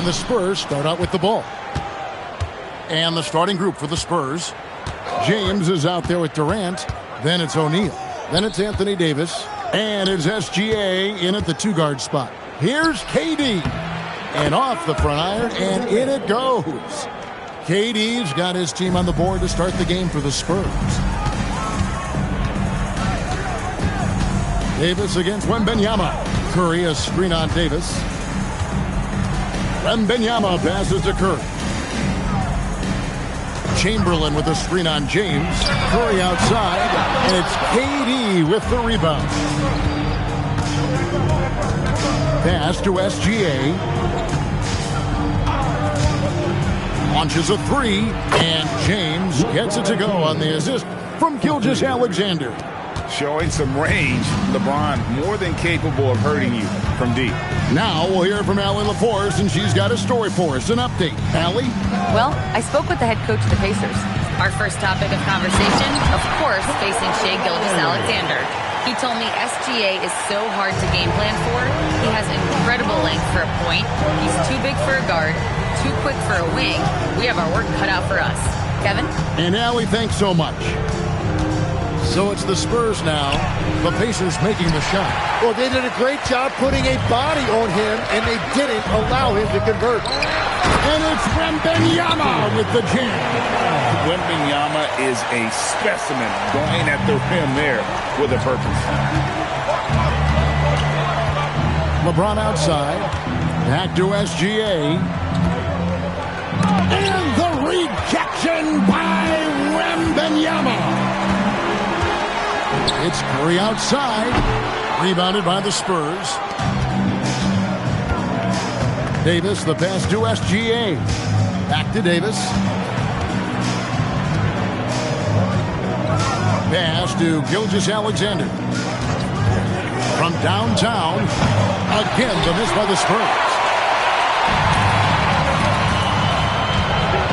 And the Spurs start out with the ball. And the starting group for the Spurs. James is out there with Durant. Then it's O'Neal. Then it's Anthony Davis. And it's SGA in at the two-guard spot. Here's KD. And off the front iron, and in it goes. KD's got his team on the board to start the game for the Spurs. Davis against Wembanyama. Curry a screen on Davis. Wembanyama passes to Curry. Chamberlain with a screen on James. Curry outside, and it's KD with the rebound. Pass to SGA. Launches a three, and James gets it to go on the assist from Gilgeous-Alexander. Showing some range, LeBron more than capable of hurting you from deep. Now we'll hear from Allie LaForce, and she's got a story for us. An update. Allie? Well, I spoke with the head coach of the Pacers. Our first topic of conversation, of course, facing Shai Gilgeous-Alexander. He told me SGA is so hard to game plan for. He has incredible length for a point. He's too big for a guard, too quick for a wing. We have our work cut out for us. Kevin? And Allie, thanks so much. So it's the Spurs now. The Pacers making the shot. Well, they did a great job putting a body on him, and they didn't allow him to convert. And it's Wembanyama with the jam. Wembanyama is a specimen going at the rim there with a purpose. LeBron outside. Back to SGA. And the rejection by Wembanyama. It's Curry outside. Rebounded by the Spurs. Davis, the pass to SGA. Back to Davis. Pass to Gilgeous-Alexander. From downtown. Again, the miss by the Spurs.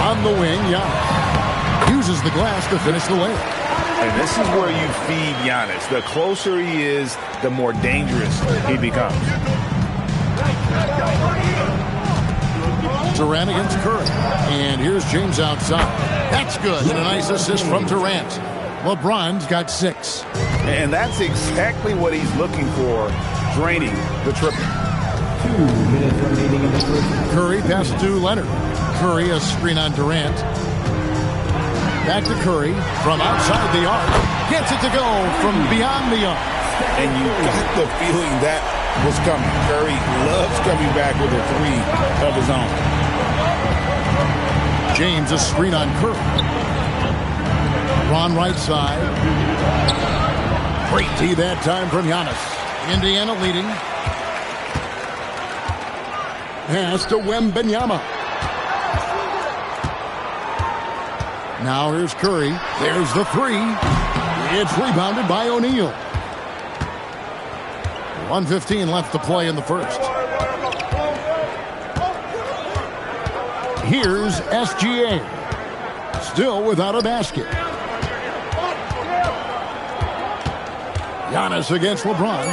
On the wing, Giannis uses the glass to finish the layup. And this is where you feed Giannis. The closer he is, the more dangerous he becomes. Durant against Curry. And here's James outside. That's good. And a nice assist from Durant. LeBron's got 6. And that's exactly what he's looking for, draining the triple. 2 minutes remaining in the first. Curry passes to Leonard. Curry a screen on Durant. Back to Curry from outside the arc. Gets it to go from beyond the arc. And you got the feeling that was coming. Curry loves coming back with a three of his own. James a screen on Curry. Ron right side. Great D that time from Giannis. Indiana leading. Pass to Wembanyama. Now here's Curry. There's the three. It's rebounded by O'Neal. 1:15 left to play in the first. Here's SGA. Still without a basket. Giannis against LeBron.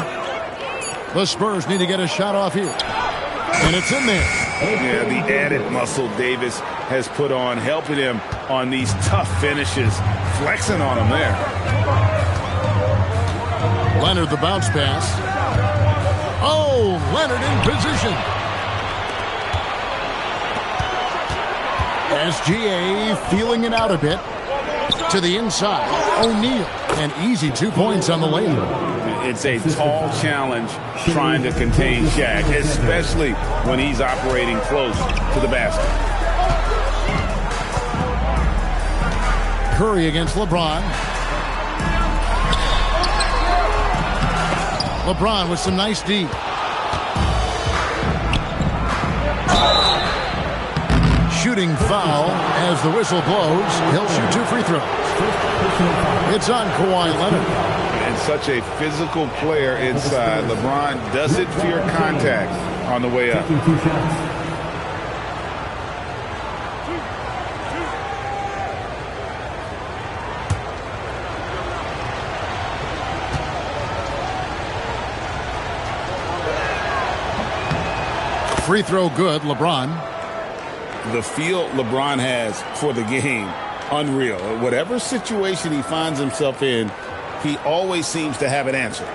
The Spurs need to get a shot off here. And it's in there. Yeah, the added muscle Davis has put on, helping him on these tough finishes, flexing on him there. Leonard the bounce pass. Oh, Leonard in position. SGA feeling it out a bit. To the inside. O'Neal. An easy 2 points on the layup. It's a tall challenge trying to contain Shaq, especially when he's operating close to the basket. Curry against LeBron. LeBron with some nice D. Shooting foul as the whistle blows. He'll shoot 2 free throws. It's on Kawhi Leonard. And such a physical player inside. LeBron doesn't fear contact on the way up. Free throw good, LeBron. The feel LeBron has for the game, unreal. Whatever situation he finds himself in, he always seems to have an answer.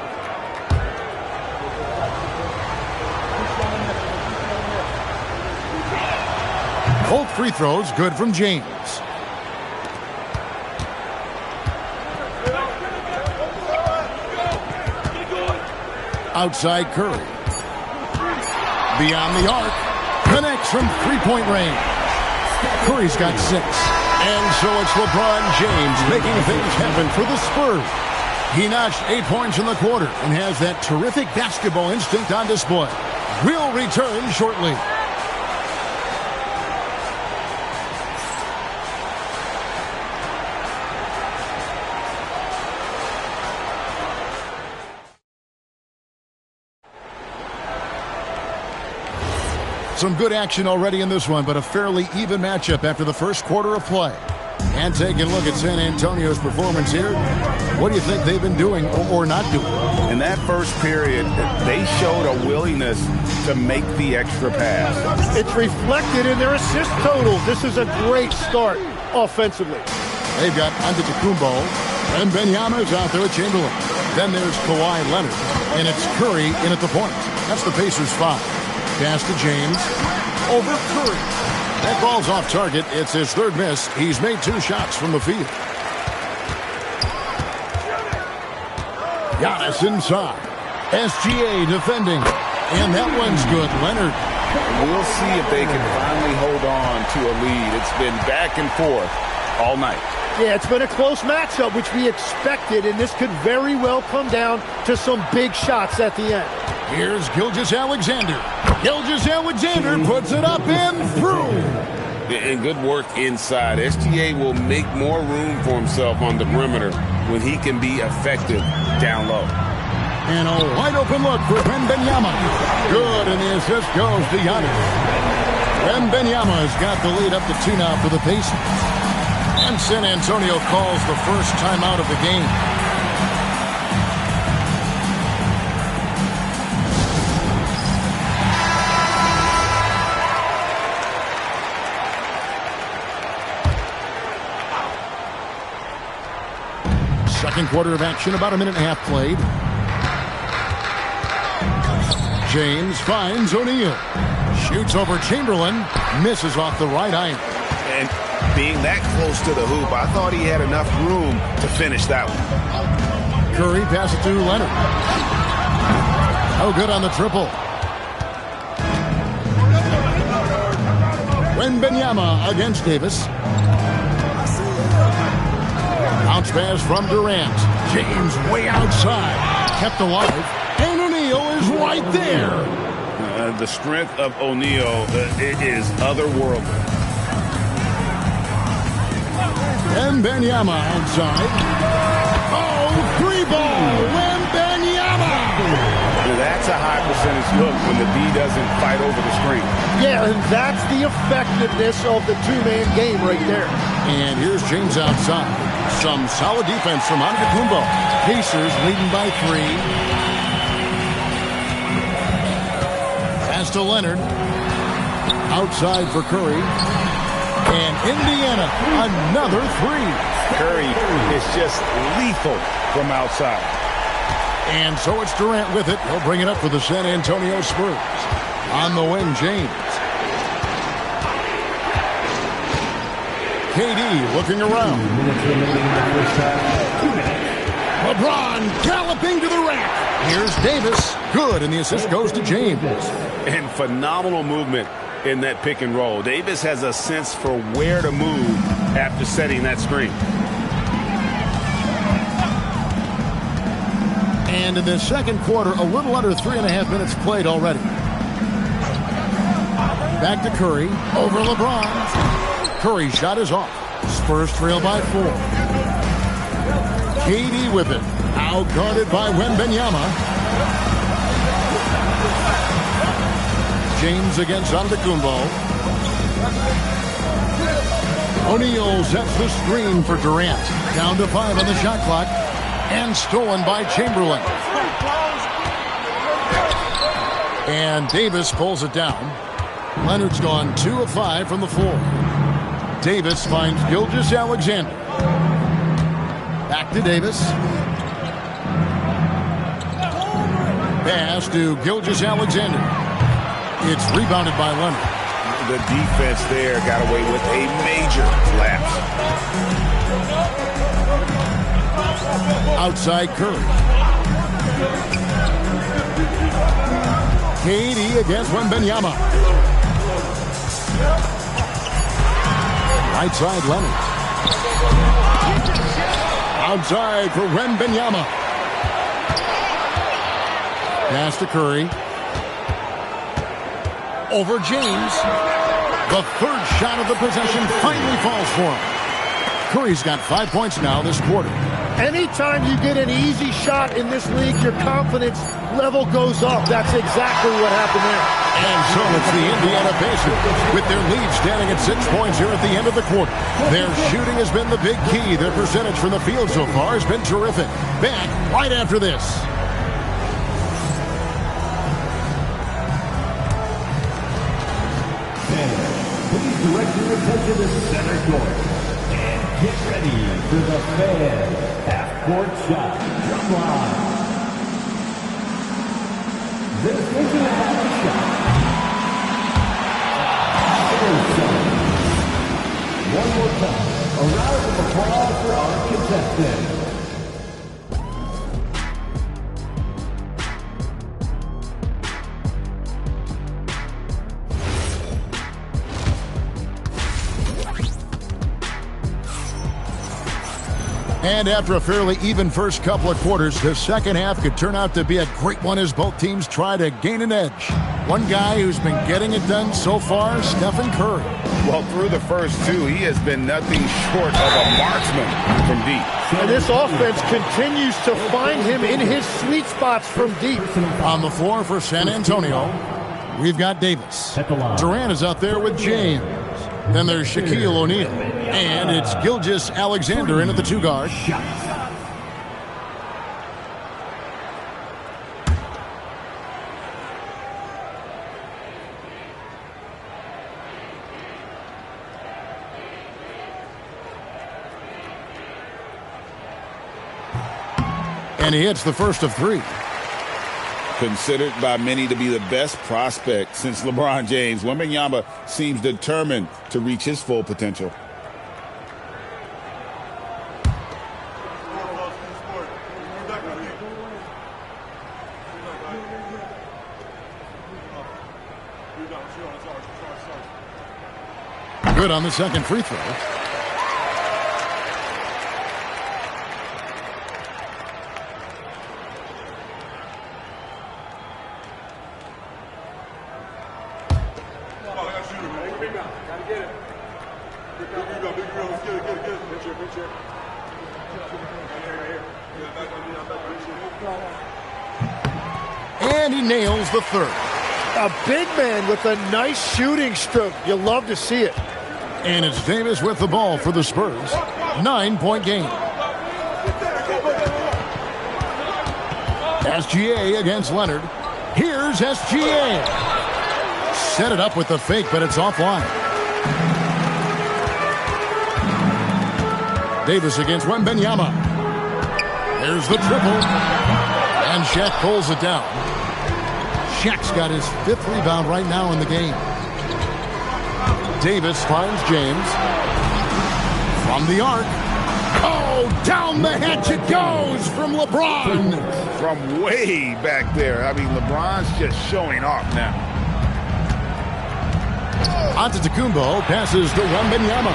Both free throws good from James. Outside Curry. Beyond the arc. Connects from three-point range. Curry's got 6. And so it's LeBron James making things happen for the Spurs. He notched 8 points in the quarter and has that terrific basketball instinct on display. We'll return shortly. Some good action already in this one, but a fairly even matchup after the first quarter of play. And taking a look at San Antonio's performance here, what do you think they've been doing or not doing? In that first period, they showed a willingness to make the extra pass. It's reflected in their assist total. This is a great start offensively. They've got Antetokounmpo, and Benyama's out there with Chamberlain. Then there's Kawhi Leonard, and it's Curry in at the point. That's the Pacers' 5. Pass to James. Over Curry. That ball's off target. It's his third miss. He's made 2 shots from the field. Giannis inside. SGA defending. And that one's good. Leonard. We'll see if they can finally hold on to a lead. It's been back and forth all night. Yeah, it's been a close matchup, which we expected, and this could very well come down to some big shots at the end. Here's Gilgeous-Alexander. Gilgeous-Alexander puts it up and through. And good work inside. SGA will make more room for himself on the perimeter when he can be effective down low. And a wide open look for Wembanyama. Good, and the assist goes to Giannis. Wembanyama has got the lead up to 2 now for the Pacers. And San Antonio calls the first timeout of the game. Second quarter of action, about a minute and a half played. James finds O'Neal. Shoots over Chamberlain. Misses off the right iron. And being that close to the hoop, I thought he had enough room to finish that one. Curry passes to Leonard. Oh, good on the triple. Wembanyama against Davis. Bounce pass from Durant. James way outside. Kept alive. And O'Neal is right there. The strength of O'Neal is otherworldly. Wembanyama outside. Oh, 3-ball. Wembanyama. That's a high percentage look when the D doesn't fight over the screen. Yeah, and that's the effectiveness of the 2-man game right there. And here's James outside. Some solid defense from Antetokounmpo. Pacers leading by 3. Pass to Leonard. Outside for Curry. And Indiana, another 3. Curry is just lethal from outside. And so it's Durant with it. He'll bring it up for the San Antonio Spurs. On the wing, James. KD looking around. LeBron galloping to the rack. Here's Davis. Good, and the assist goes to James. And phenomenal movement in that pick and roll. Davis has a sense for where to move after setting that screen. And in the second quarter, a little under 3.5 minutes played already. Back to Curry. Over LeBron. Curry's shot is off. Spurs trail by 4. KD with it. Out guarded by Wembanyama. James against Antetokounmpo. O'Neal sets the screen for Durant. Down to 5 on the shot clock. And stolen by Chamberlain. And Davis pulls it down. Leonard's gone 2 of 5 from the floor. Davis finds Gilgeous-Alexander. Back to Davis. Pass to Gilgeous-Alexander. It's rebounded by Leonard. The defense there got away with a major lapse. Outside Curry. KD against Wembanyama. Right side Leonard. Outside for Wembanyama. Pass to Curry. Over James. The third shot of the possession finally falls for him. Curry's got 5 points now this quarter. Anytime you get an easy shot in this league, your confidence level goes up. That's exactly what happened there. And so it's the Indiana Pacers with their lead standing at 6 points here at the end of the quarter. Their shooting has been the big key. Their percentage from the field so far has been terrific. Back right after this. Please direct your attention to center court. And get ready for the fan half-court shot from line. This is a half shot. One more time, a round of applause for our contestants. And after a fairly even first couple of quarters, the second half could turn out to be a great one as both teams try to gain an edge. One guy who's been getting it done so far, Stephen Curry. Well, through the first two, he has been nothing short of a marksman from deep. And this offense continues to find him in his sweet spots from deep. On the floor for San Antonio, we've got Davis. Durant is out there with James. Then there's Shaquille O'Neal. And it's Gilgeous-Alexander in at the 2 guard. And he hits the first of 3. Considered by many to be the best prospect since LeBron James, Wembanyama seems determined to reach his full potential. Good on the second free throw. And he nails the third. A big man with a nice shooting stroke. You love to see it. And it's Davis with the ball for the Spurs. 9-point game. SGA against Leonard. Here's SGA. Set it up with the fake, but it's offline. Davis against Wembanyama. There's the triple. And Shaq pulls it down. Shaq's got his 5th rebound right now in the game. Davis finds James. From the arc. Oh, down the hatch it goes from LeBron. From way back there. I mean, LeBron's just showing off now. Antetokounmpo passes to Wembanyama.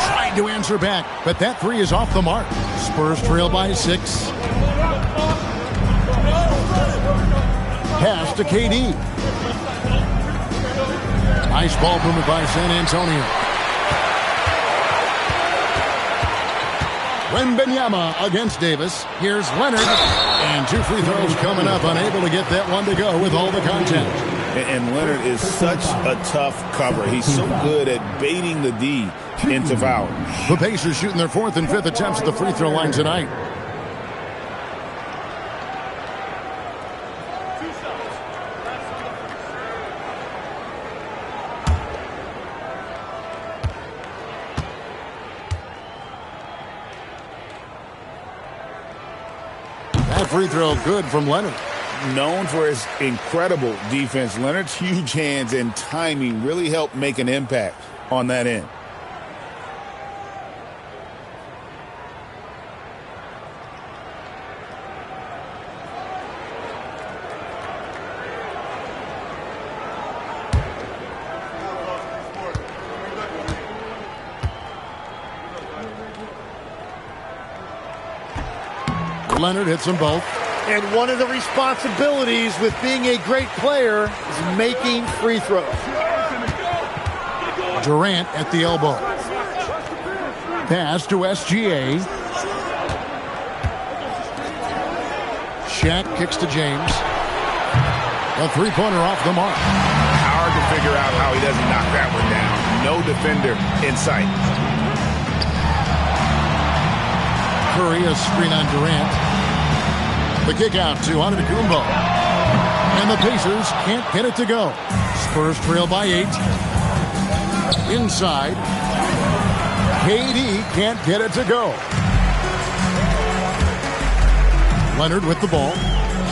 Trying to answer back, but that 3 is off the mark. Spurs trail by 6. Pass to KD. Nice ball movement by San Antonio. Wembanyama against Davis. Here's Leonard. And 2 free throws coming up. Unable to get that one to go with all the contact. And Leonard is such a tough cover. He's so good at baiting the D into foul. The Pacers shooting their 4th and 5th attempts at the free throw line tonight. free throw good from Leonard. Known for his incredible defense, Leonard's huge hands and timing really helped make an impact on that end. Leonard hits them both. And one of the responsibilities with being a great player is making free throws. Durant at the elbow. Pass to SGA. Shaq kicks to James. A three-pointer off the mark. Hard to figure out how he doesn't knock that one down. No defender in sight. Curry, a screen on Durant. The kick out to Antetokounmpo. And the Pacers can't get it to go. Spurs trail by 8. Inside. KD can't get it to go. Leonard with the ball.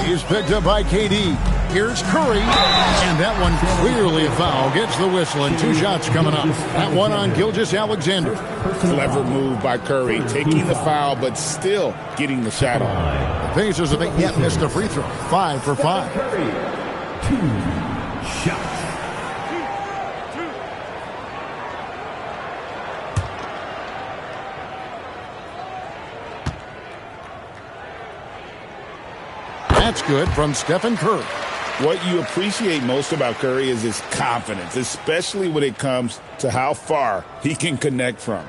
He's picked up by KD. Here's Curry. And that one clearly a foul. Gets the whistle and 2 shots coming up. That one on Gilgeous-Alexander. Clever move by Curry. Taking the foul, but still getting the shot on. The Pacers haven't yet missed a free throw. 5 for 5. 2 shots. That's good from Stephen Curry. What you appreciate most about Curry is his confidence, especially when it comes to how far he can connect from.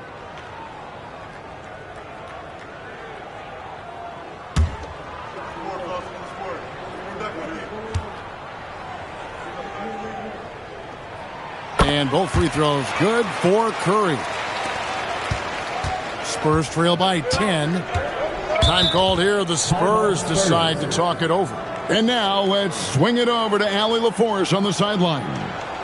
And both free throws good for Curry. Spurs trail by 10. Time called here. The Spurs decide to talk it over. And now let's swing it over to Allie LaForce on the sideline.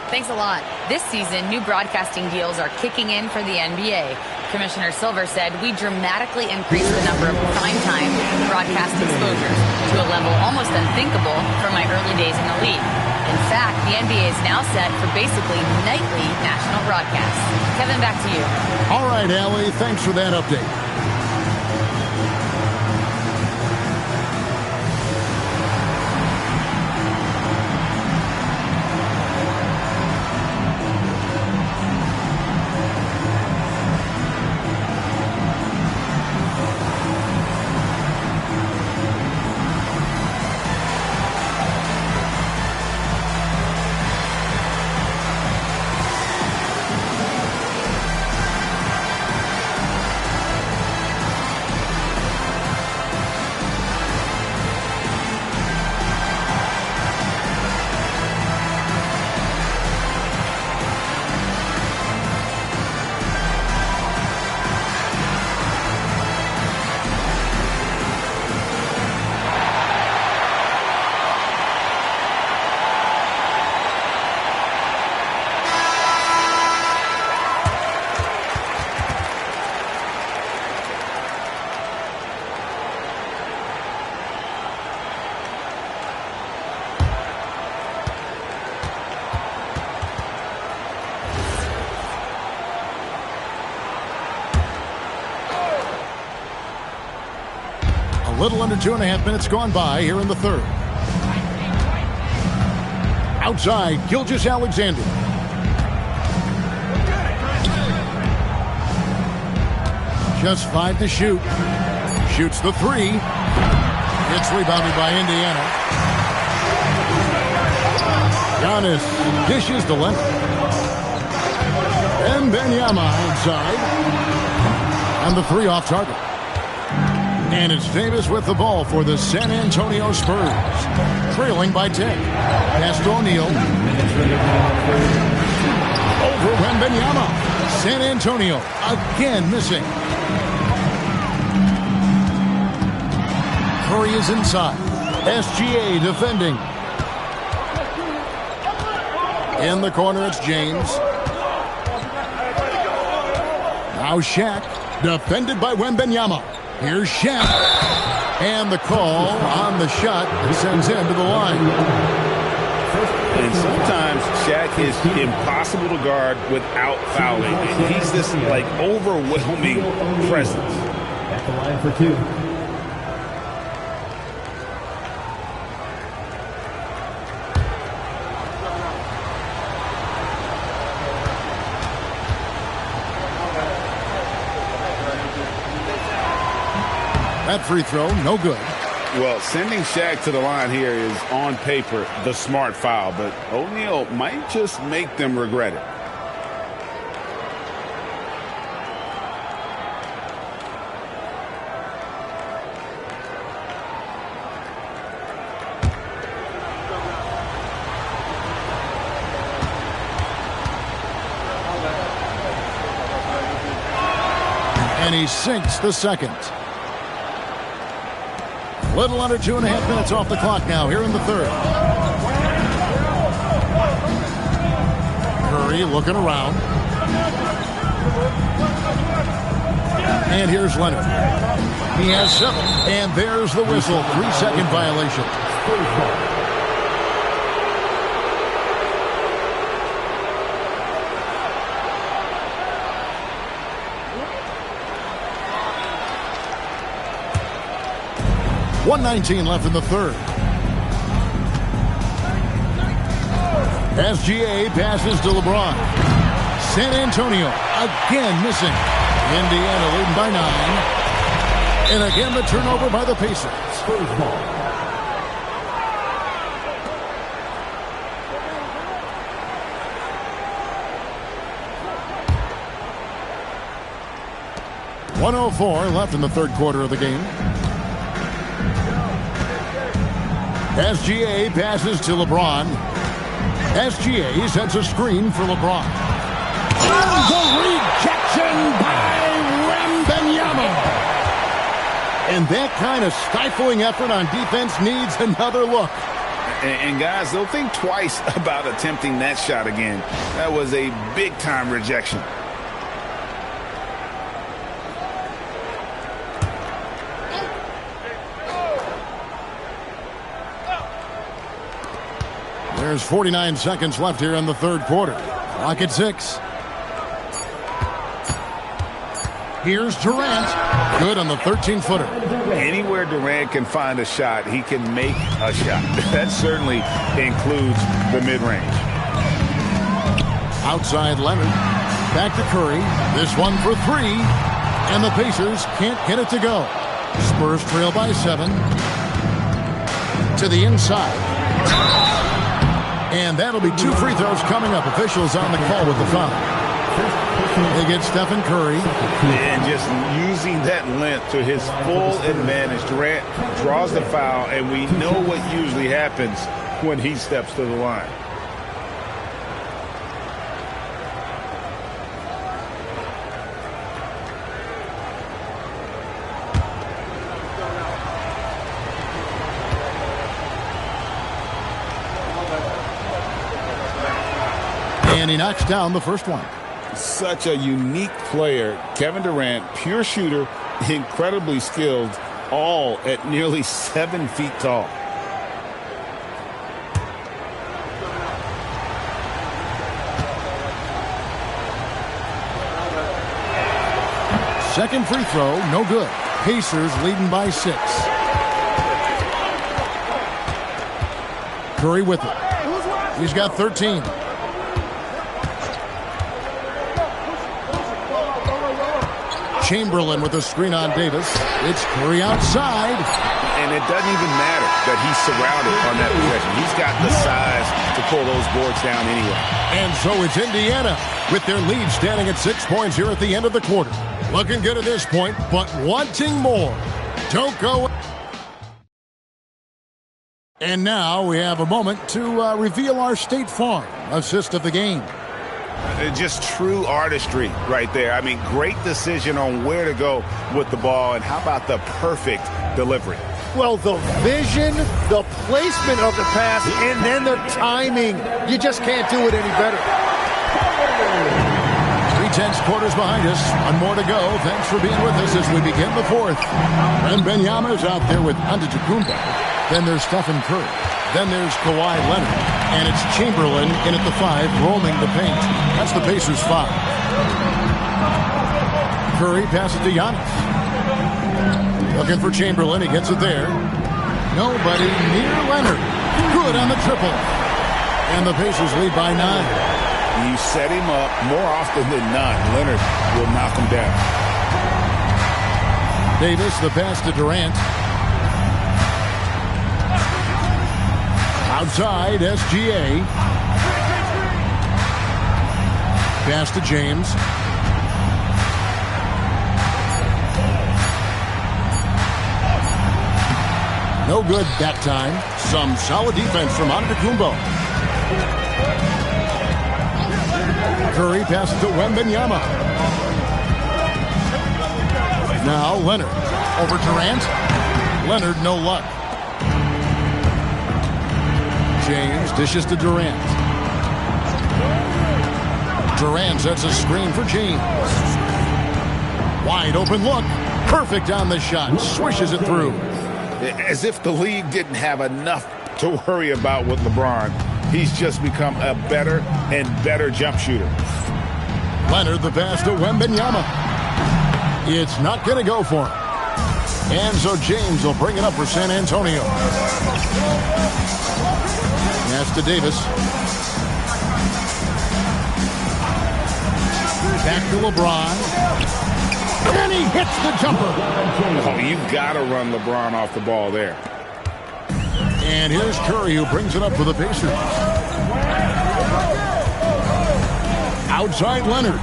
Thanks a lot. This season, new broadcasting deals are kicking in for the NBA. Commissioner Silver said we dramatically increased the number of primetime broadcast exposures to a level almost unthinkable from my early days in the league. In fact, the NBA is now set for basically nightly national broadcasts. Kevin, back to you. All right, Allie, thanks for that update. A little under 2.5 minutes gone by here in the third. Outside, Gilgeous-Alexander. Just 5 to shoot. Shoots the 3. It's rebounded by Indiana. Giannis dishes to Leonard. And Wembanyama inside. And the 3 off target. And it's Davis with the ball for the San Antonio Spurs. Trailing by 10. Pass to O'Neal. Over Wembanyama. San Antonio again missing. Curry is inside. SGA defending. In the corner, it's James. Now Shaq, defended by Wembanyama. Here's Shaq. And the call on the shot that sends him to the line. And sometimes Shaq is impossible to guard without fouling. He's this, like, overwhelming presence. At the line for two. That free throw, no good. Well, sending Shaq to the line here is, on paper, the smart foul, but O'Neal might just make them regret it. And he sinks the second. Little under 2.5 minutes off the clock now here in the third. Curry looking around. And here's Leonard. He has 7. And there's the whistle. 3-second violation. .119 left in the third. SGA passes to LeBron. San Antonio again missing. Indiana leading by 9. And again the turnover by the Pacers. Spurs ball. .104 left in the third quarter of the game. SGA passes to LeBron. SGA sends a screen for LeBron. And the rejection by Wembanyama. And that kind of stifling effort on defense needs another look. And guys, they'll think twice about attempting that shot again. That was a big-time rejection. There's 49 seconds left here in the third quarter. Clock at 6. Here's Durant. Good on the 13-footer. Anywhere Durant can find a shot, he can make a shot. That certainly includes the mid-range. Outside Leonard. Back to Curry. This one for 3. And the Pacers can't get it to go. Spurs trail by 7. To the inside. And that'll be 2 free throws coming up. Officials on the call with the foul. They get Stephen Curry. And just using that length to his full advantage. Durant draws the foul, and we know what usually happens when he steps to the line. And he knocks down the first one. Such a unique player. Kevin Durant, pure shooter, incredibly skilled, all at nearly 7 feet tall. Second free throw, no good. Pacers leading by 6. Curry with it. He's got 13. Chamberlain with a screen on Davis. It's Curry outside. And it doesn't even matter that he's surrounded on that possession. He's got the size to pull those boards down anyway. And so it's Indiana with their lead standing at 6 points here at the end of the quarter. Looking good at this point, but wanting more. Don't go. And now we have a moment to reveal our State Farm assist of the game. Just true artistry right there. I mean, great decision on where to go with the ball, and how about the perfect delivery? Well, the vision, the placement of the pass, and then the timing. You just can't do it any better. intense quarters behind us. One more to go. Thanks for being with us as we begin the fourth. Wembanyama's out there with Antetokounmpo. Then there's Stephen Curry. Then there's Kawhi Leonard. And it's Chamberlain in at the 5, roaming the paint. That's the Pacers' 5. Curry passes to Giannis. Looking for Chamberlain. He gets it there. Nobody near Leonard. Good on the triple. And the Pacers lead by 9. You set him up more often than not. Leonard will knock him down. Davis, the pass to Durant. Outside, SGA. Pass to James. No good that time. Some solid defense from Antetokounmpo. Curry passes to Wembanyama. Now Leonard over Durant. Leonard, no luck. James dishes to Durant. Durant sets a screen for James. Wide open look. Perfect on the shot. Swishes it through. As if the league didn't have enough to worry about with LeBron. He's just become a better and better jump shooter. Leonard, the pass to Wembanyama. It's not going to go for him. And so James will bring it up for San Antonio. Pass to Davis. Back to LeBron. And he hits the jumper. Oh, you got to run LeBron off the ball there. And here's Curry, who brings it up for the Pacers. Outside Leonard.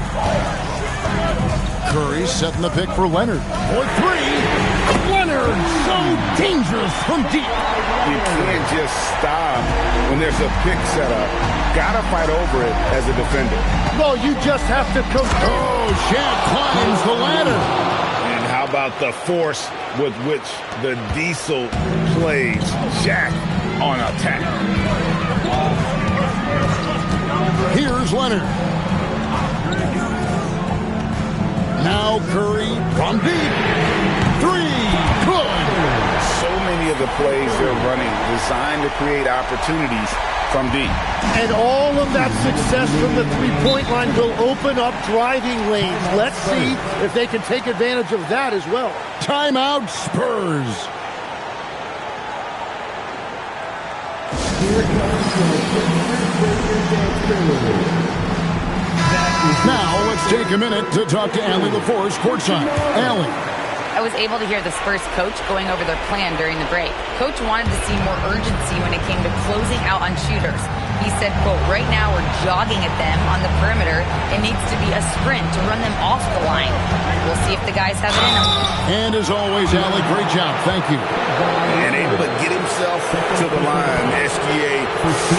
Curry setting the pick for Leonard. For 3. Leonard, so dangerous from deep. You can't just stop when there's a pick set up. Gotta fight over it as a defender. Well, you just have to come. Oh, Shaq climbs the ladder. And how about the force with which the Diesel plays Shaq on attack? Here's Leonard. Now Curry from deep. 3. Good. So many of the plays they're running designed to create opportunities from deep. And all of that success from the three-point line will open up driving lanes. Let's see if they can take advantage of that as well. Timeout, Spurs. Now let's take a minute to talk to Allie LaForce courtside. Allie. I was able to hear the Spurs coach going over their plan during the break. Coach wanted to see more urgency when it came to closing out on shooters. He said, quote, right now we're jogging at them on the perimeter. It needs to be a sprint to run them off the line. We'll see if the guys have it in them. And as always, Allie, great job. Thank you. And able to get himself to the line. SGA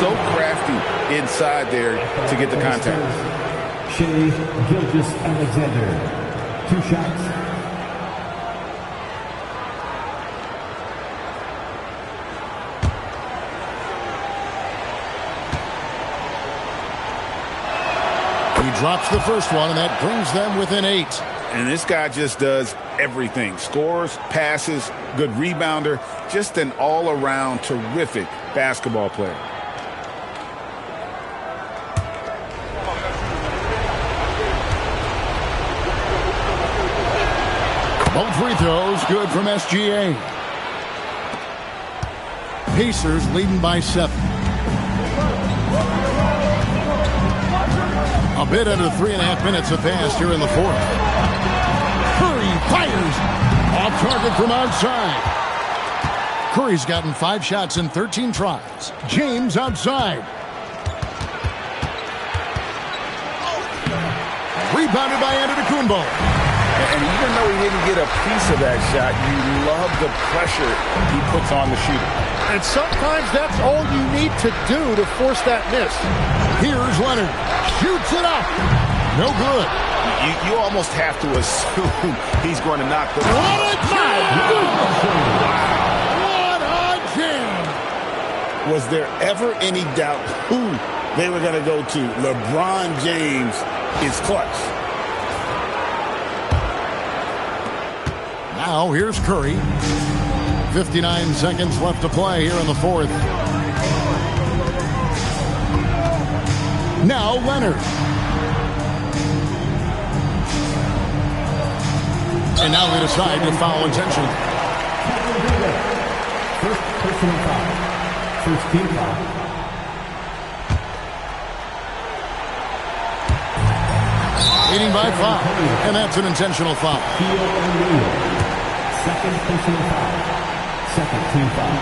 so crafty inside there to get the contact. Shai Gilgeous-Alexander. 2 shots. He drops the first one, and that brings them within 8. And this guy just does everything. Scores, passes, good rebounder. Just an all-around terrific basketball player. Both free throws good from SGA. Pacers leading by 7. A bit under 3.5 minutes have passed here in the fourth. Curry fires. Off target from outside. Curry's gotten 5 shots in 13 tries. James outside. Rebounded by Antetokounmpo. And even though he didn't get a piece of that shot, you love the pressure he puts on the shooter. And sometimes that's all you need to do to force that miss. Here's Leonard. Shoots it up. No good. You almost have to assume he's going to knock the... What a jam! What a jam! Was there ever any doubt who they were going to go to? LeBron James is clutch. Now here's Curry. 59 seconds left to play here in the fourth. Now Leonard. And now they decide to foul intentionally. First personal foul. First team foul. Leading by 5. And that's an intentional foul. Second personal foul. Second team foul.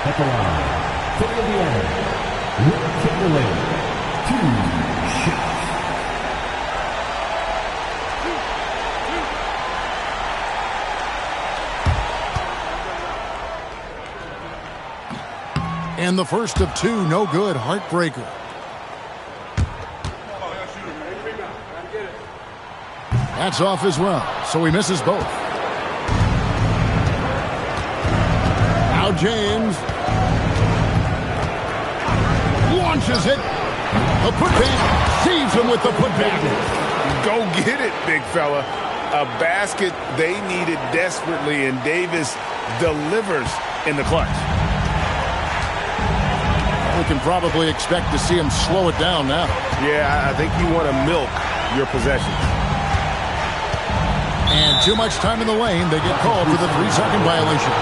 At the line, for Indiana, Wilt Chamberlain. 2 shots. And the first of 2, no good, heartbreaker. That's off as well, so he misses both. Now James launches it. A putback, saves him with the putback. Go get it, big fella. A basket they needed desperately, and Davis delivers in the clutch. We can probably expect to see him slow it down now. Yeah, I think you want to milk your possessions. And too much time in the lane. They get called for the 3-second violation.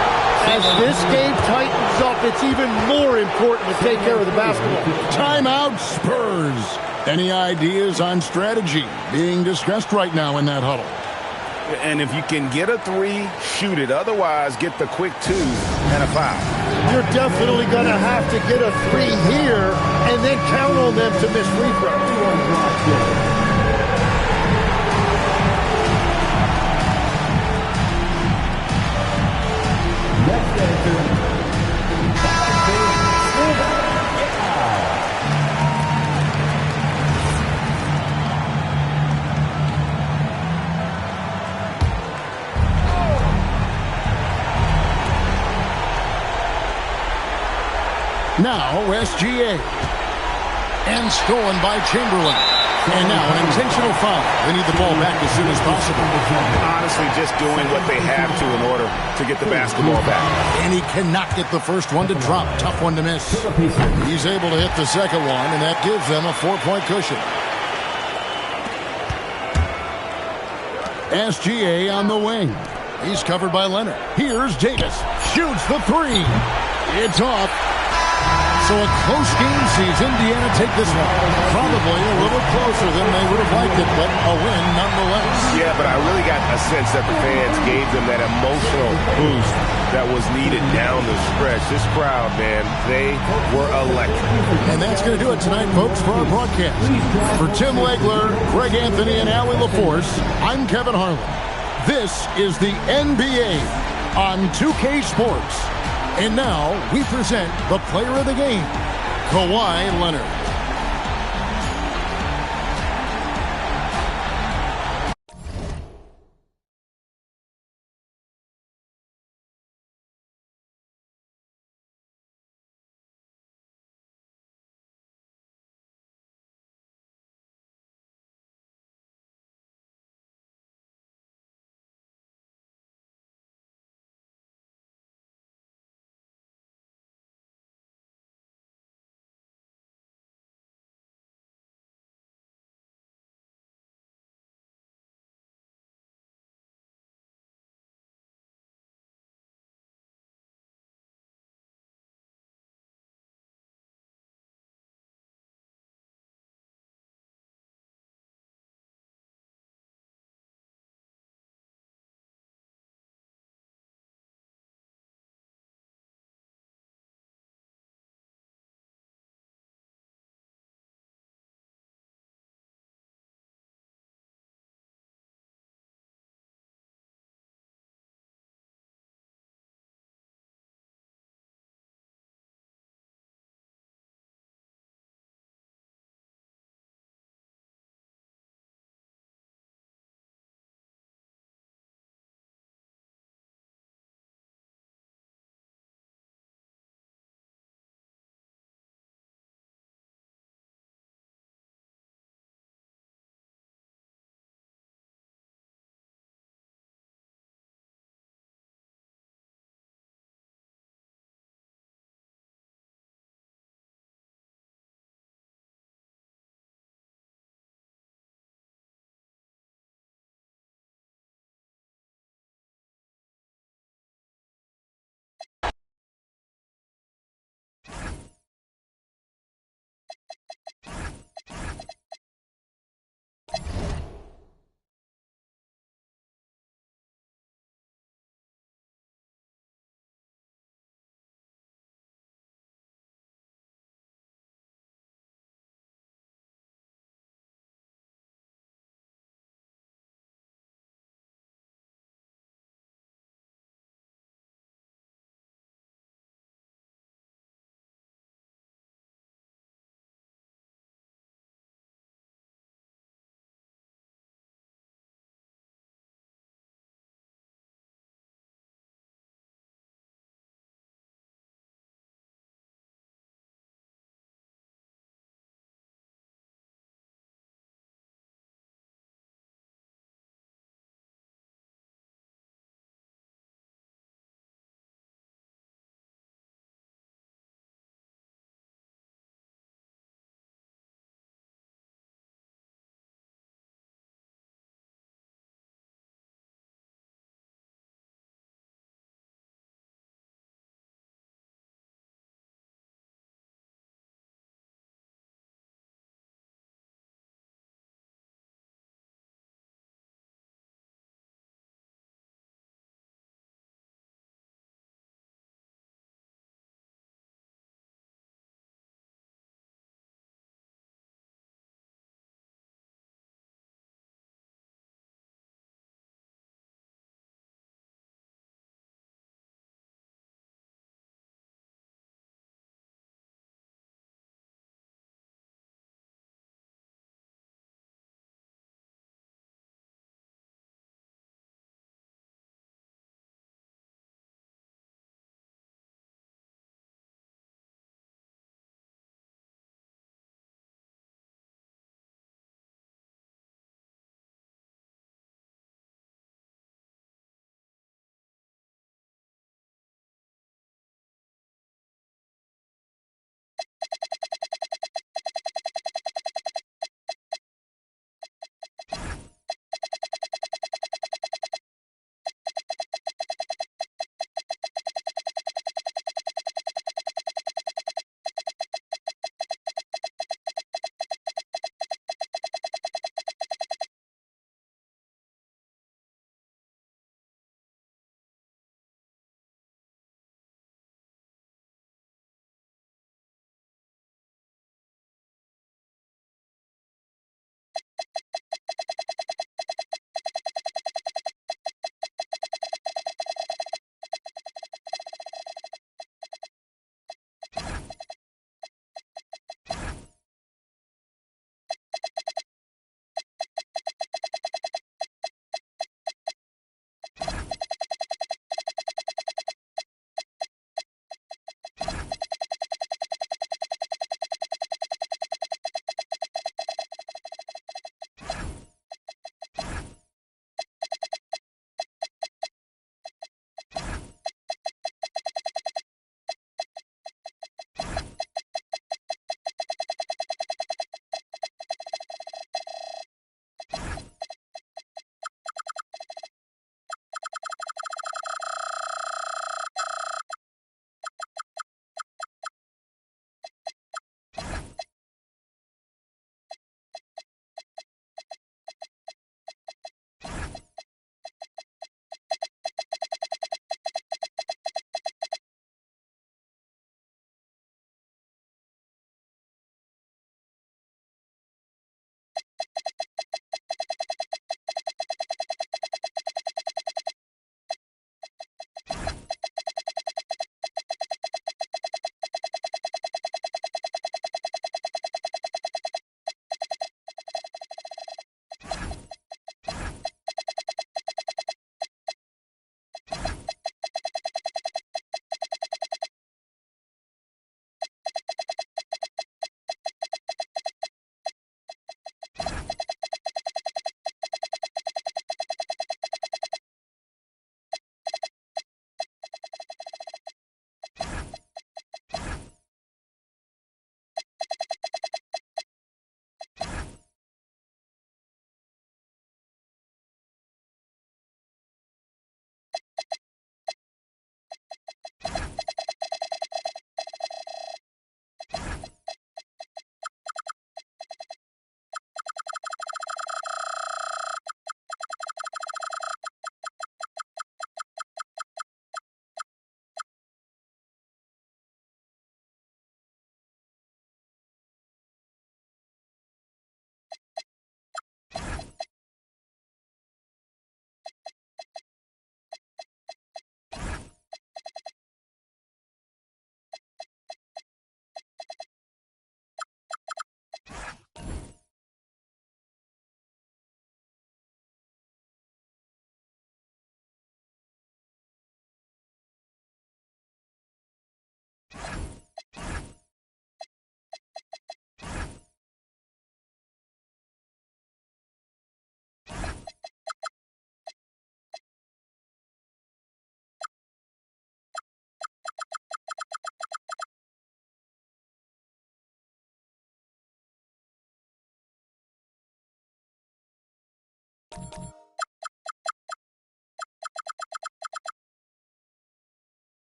As this game tightens up, it's even more important to take care of the basketball. Timeout, Spurs. Any ideas on strategy being discussed right now in that huddle? And if you can get a 3, shoot it. Otherwise, get the quick 2 and a foul. You're definitely going to have to get a 3 here and then count on them to miss free throws. Next answer. Now SGA. And stolen by Chamberlain. And now an intentional foul. They need the ball back as soon as possible. Honestly, just doing what they have to in order to get the basketball back. And he cannot get the first one to drop. Tough one to miss. He's able to hit the second one, and that gives them a 4-point cushion. SGA on the wing. He's covered by Leonard. Here's Davis. Shoots the 3. It's off. So a close game sees Indiana take this one. Probably a little closer than they would have liked it, but a win nonetheless. Yeah, but I really got a sense that the fans gave them that emotional boost that was needed down the stretch. This crowd, man, they were electric. And that's going to do it tonight, folks, for our broadcast. For Tim Legler, Greg Anthony, and Allie LaForce, I'm Kevin Harlan. This is the NBA on 2K Sports. And now we present the player of the game, Kawhi Leonard.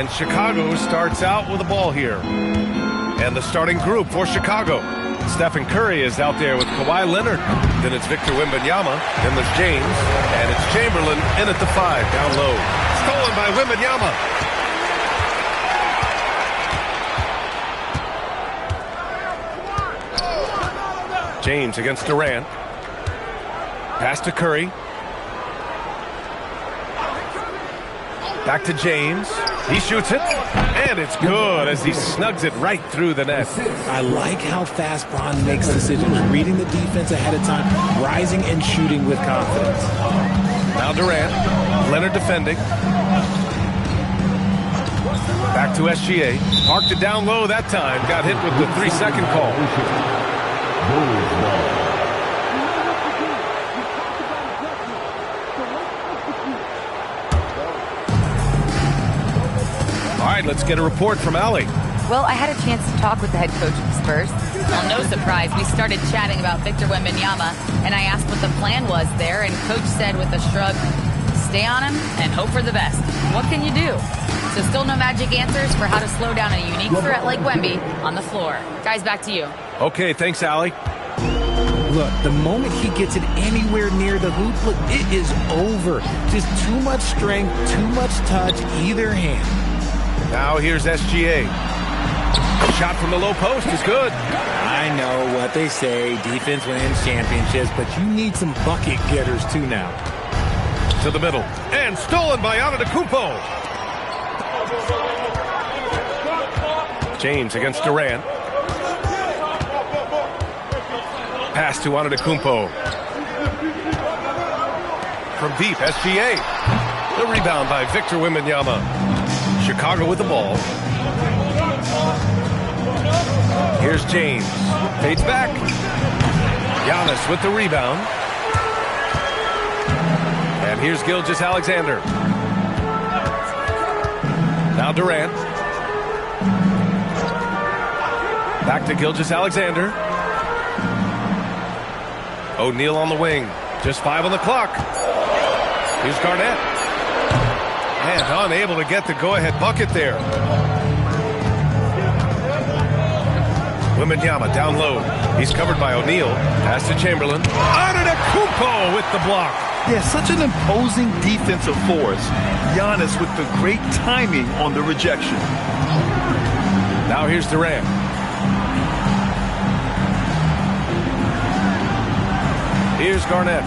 And Chicago starts out with the ball here. And the starting group for Chicago. Stephen Curry is out there with Kawhi Leonard. Then it's Victor Wembanyama. Then there's James. And it's Chamberlain in at the 5, down low. Stolen by Wembanyama. James against Durant. Pass to Curry. Back to James. He shoots it, and it's good as he snugs it right through the net. I like how fast Bron makes decisions, reading the defense ahead of time, rising and shooting with confidence. Now Durant. Leonard defending. Back to SGA. Parked it down low that time. Got hit with the 3-second call. All right, let's get a report from Allie. Well, I had a chance to talk with the head coach of the Spurs. Well, no surprise, we started chatting about Victor Wembanyama, and I asked what the plan was there, and Coach said with a shrug, stay on him and hope for the best. What can you do? So still no magic answers for how to slow down a unique threat like Wemby on the floor. Guys, back to you. Okay, thanks, Allie. Look, the moment he gets it anywhere near the hoop, look, it is over. Just too much strength, too much touch, either hand. Now here's SGA. Shot from the low post is good. I know what they say, defense wins championships, but you need some bucket getters too now. To the middle. And stolen by Antetokounmpo. James against Durant. Pass to Antetokounmpo. From deep, SGA. The rebound by Victor Wembanyama. Chicago with the ball. Here's James. Fades back. Giannis with the rebound. And here's Gilgeous-Alexander. Now Durant. Back to Gilgeous-Alexander. O'Neal on the wing. Just 5 on the clock. Here's Garnett. And unable to get the go-ahead bucket there. Wembanyama down low. He's covered by O'Neal. Pass to Chamberlain. Antetokounmpo with the block. Yeah, such an imposing defensive force. Giannis with the great timing on the rejection. Now here's Durant. Here's Garnett.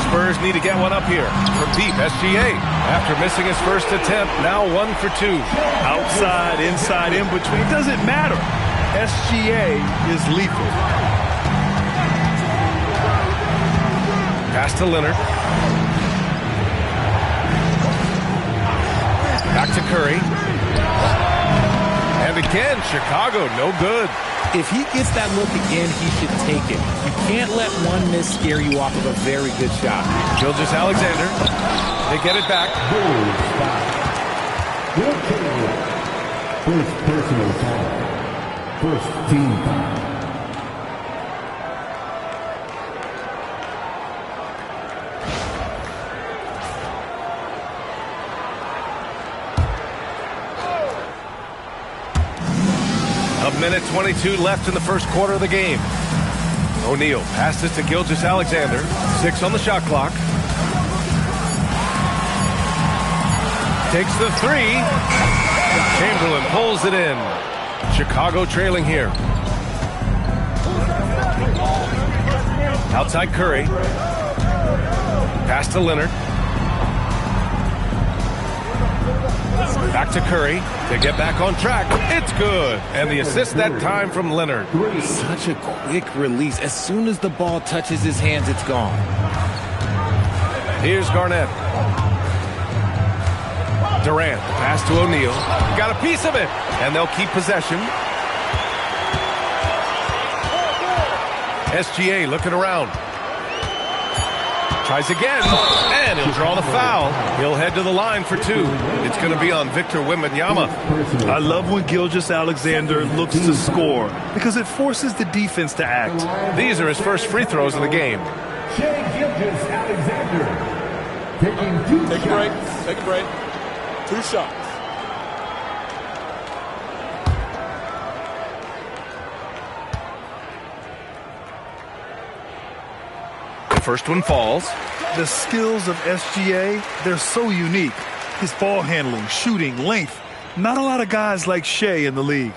Spurs need to get one up here. From deep, SGA. After missing his first attempt, now 1 for 2. Outside, inside, in between, doesn't matter. SGA is lethal. Pass to Leonard. Back to Curry. And again, Chicago, no good. If he gets that look again, he should take it. You can't let one miss scare you off of a very good shot. Gilgeous-Alexander. They get it back. First personal foul. First team foul. Minute 22 left in the first quarter of the game. O'Neal passes to Gilgeous-Alexander. 6 on the shot clock. Takes the 3. Chamberlain pulls it in. Chicago trailing here. Outside Curry. Pass to Leonard. Back to Curry to get back on track. It's good. And the assist that time from Leonard. Such a quick release. As soon as the ball touches his hands, it's gone. Here's Garnett. Durant, pass to O'Neal. Got a piece of it. And they'll keep possession. SGA looking around. Tries again, and he'll draw the foul. He'll head to the line for 2. It's going to be on Victor Wembanyama. I love when Gilgeous-Alexander looks to score because it forces the defense to act. These are his first free throws of the game. Shai Gilgeous-Alexander taking 2 Take a break. Take a break. 2 shots. First one falls. The skills of SGA, they're so unique. His ball handling, shooting, length. Not a lot of guys like Shai in the league.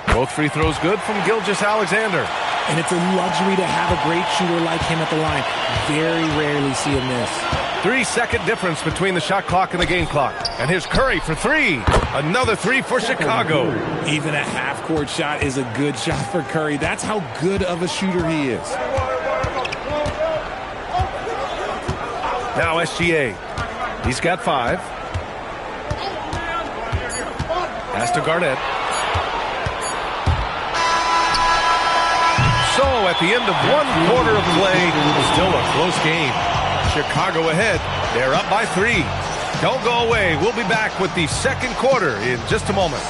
Both free throws good from Gilgeous-Alexander. And it's a luxury to have a great shooter like him at the line. Very rarely see a miss. 3-second difference between the shot clock and the game clock. And here's Curry for 3. Another 3 for Chicago. Even a half-court shot is a good shot for Curry. That's how good of a shooter he is. Now SGA. He's got 5. Pass to Garnett. so at the end of one quarter of play, still a close game. Chicago ahead. They're up by 3. Don't go away. We'll be back with the second quarter in just a moment.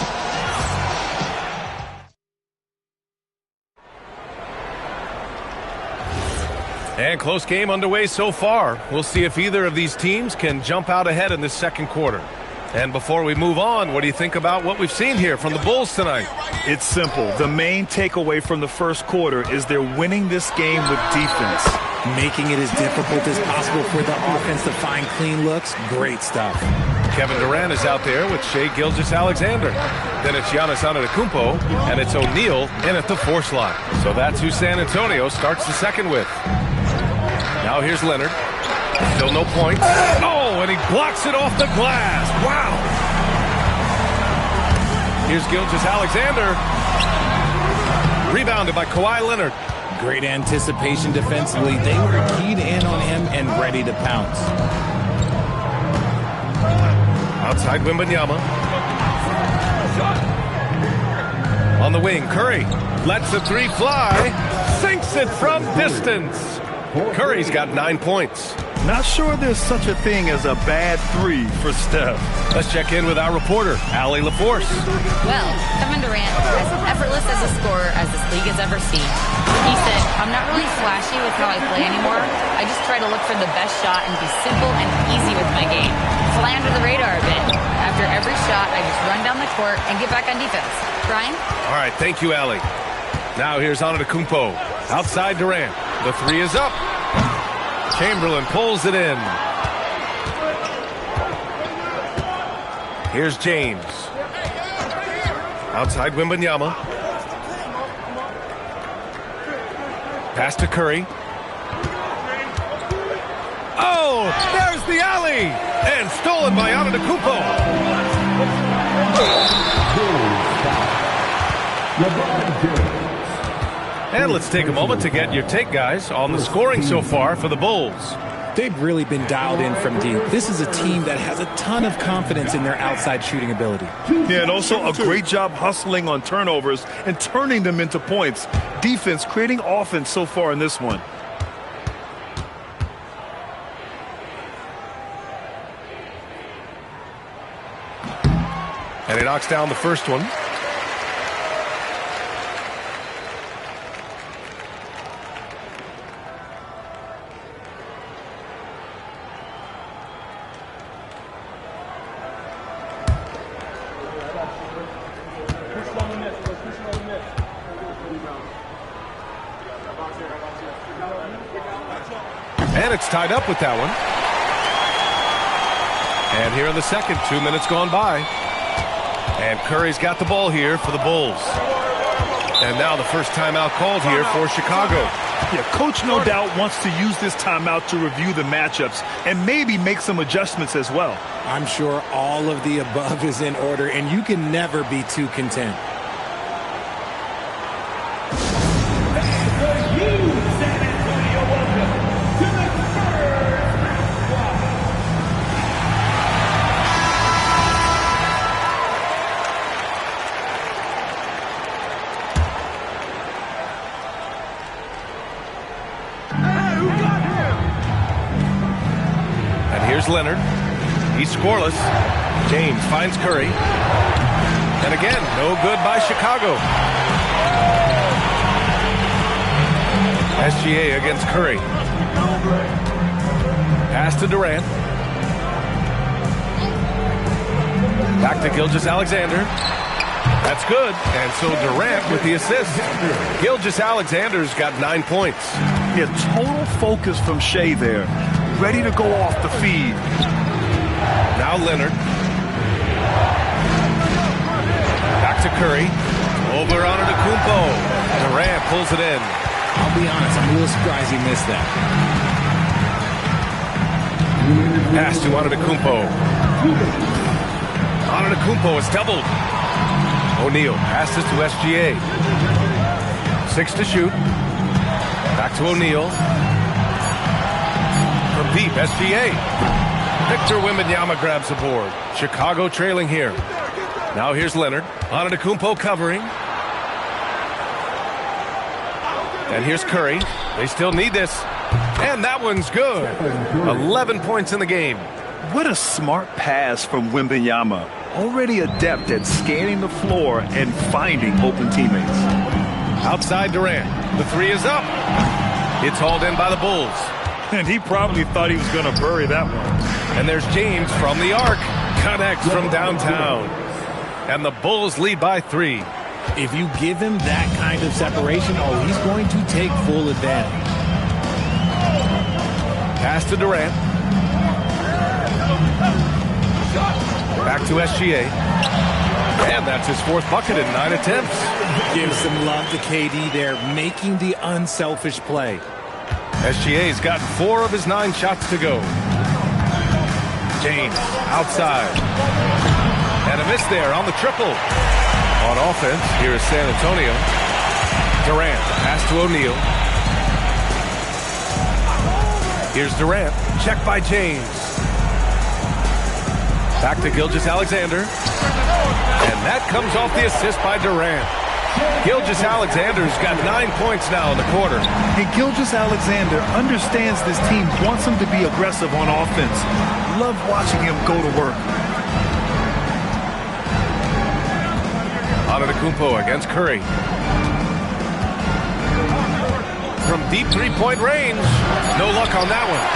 And close game underway so far. We'll see if either of these teams can jump out ahead in this second quarter. And before we move on, what do you think about what we've seen here from the Bulls tonight? It's simple. The main takeaway from the first quarter is they're winning this game with defense. Making it as difficult as possible for the offense to find clean looks. Great stuff. Kevin Durant is out there with Shai Gilgeous-Alexander. Then it's Giannis Antetokounmpo, and it's O'Neal in at the 4 slot. So that's who San Antonio starts the second with. Now here's Leonard. Still no points. Oh, and he blocks it off the glass. Wow. Here's Gilgeous-Alexander. Rebounded by Kawhi Leonard. Great anticipation defensively. They were keyed in on him and ready to pounce. Outside Wembanyama. On the wing, Curry lets the 3 fly. Sinks it from distance. Curry's got 9 points. Not sure there's such a thing as a bad 3 for Steph. Let's check in with our reporter, Allie LaForce. Well, Kevin Durant is as effortless as a scorer as this league has ever seen. He said, "I'm not really flashy with how I play anymore. I just try to look for the best shot and be simple and easy with my game. Fly under the radar a bit. After every shot, I just run down the court and get back on defense." Brian? All right, thank you, Allie. Now here's Antetokounmpo. Outside Durant. The 3 is up. Chamberlain pulls it in. Here's James. Outside Wembanyama. Pass to Curry. Oh, there's the alley! And stolen by Antetokounmpo. And let's take a moment to get your take, guys, on the scoring so far for the Bulls. They've really been dialed in from deep. This is a team that has a ton of confidence in their outside shooting ability. Yeah, and also a great job hustling on turnovers and turning them into points. Defense creating offense so far in this one. And he knocks down the first one. And it's tied up with that one. And here in the second, 2 minutes gone by. And Curry's got the ball here for the Bulls. And now the first timeout called here for Chicago. Yeah, coach no doubt wants to use this timeout to review the matchups and maybe make some adjustments as well. I'm sure all of the above is in order, and you can never be too content. Here's Leonard. He's scoreless. James finds Curry. And again, no good by Chicago. SGA against Curry. Pass to Durant. Back to Gilgeous-Alexander. That's good. And so Durant with the assist. Gilgeous-Alexander's got 9 points. Yeah, total focus from Shai there. Ready to go off the feed. Now Leonard. Back to Curry. Over on Antetokounmpo. Durant pulls it in. I'll be honest, I'm a little surprised he missed that. Pass to Antetokounmpo. Antetokounmpo is doubled. O'Neal passes to SGA. 6 to shoot. Back to O'Neal. From deep, SGA. Victor Wembanyama grabs the board. Chicago trailing here. Now here's Leonard. Antetokounmpo covering. And here's Curry. They still need this. And that one's good. 11 points in the game. What a smart pass from Wembanyama. Already adept at scanning the floor and finding open teammates. Outside Durant. The three is up. It's hauled in by the Bulls. And he probably thought he was going to bury that one. And there's James from the arc. Connects from downtown. And the Bulls lead by 3. If you give him that kind of separation, he's going to take full advantage. Pass to Durant. Back to SGA. And that's his 4th bucket in 9 attempts. Give some love to KD there, making the unselfish play. SGA's gotten 4 of his 9 shots to go. James outside. And a miss there on the triple. On offense, here is San Antonio. Durant, pass to O'Neal. Here's Durant, checked by James. Back to Gilgeous-Alexander. And that comes off the assist by Durant. Gilgeous-Alexander's got 9 points now in the quarter. And Gilgeous-Alexander understands this team wants him to be aggressive on offense. Love watching him go to work. Antetokounmpo against Curry. From deep 3-point range. No luck on that one.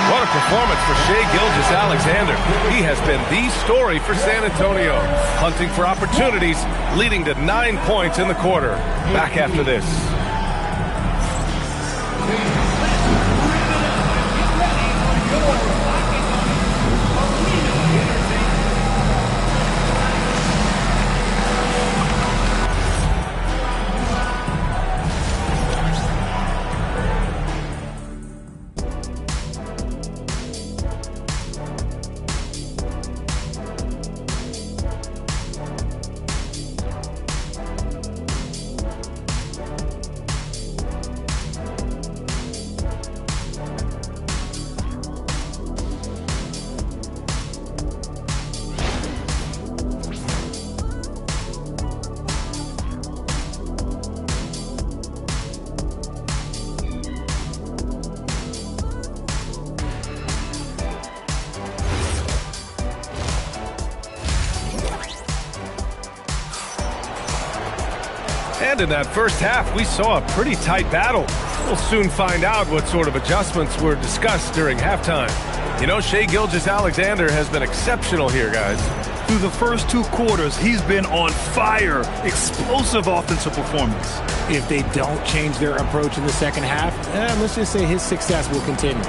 What a performance for Shai Gilgeous-Alexander. He has been the story for San Antonio. Hunting for opportunities, leading to 9 points in the quarter. Back after this. And in that first half, we saw a pretty tight battle. We'll soon find out what sort of adjustments were discussed during halftime. You know, Shai Gilgeous-Alexander has been exceptional here, guys. Through the first 2 quarters, he's been on fire. Explosive offensive performance. If they don't change their approach in the second half, let's just say his success will continue.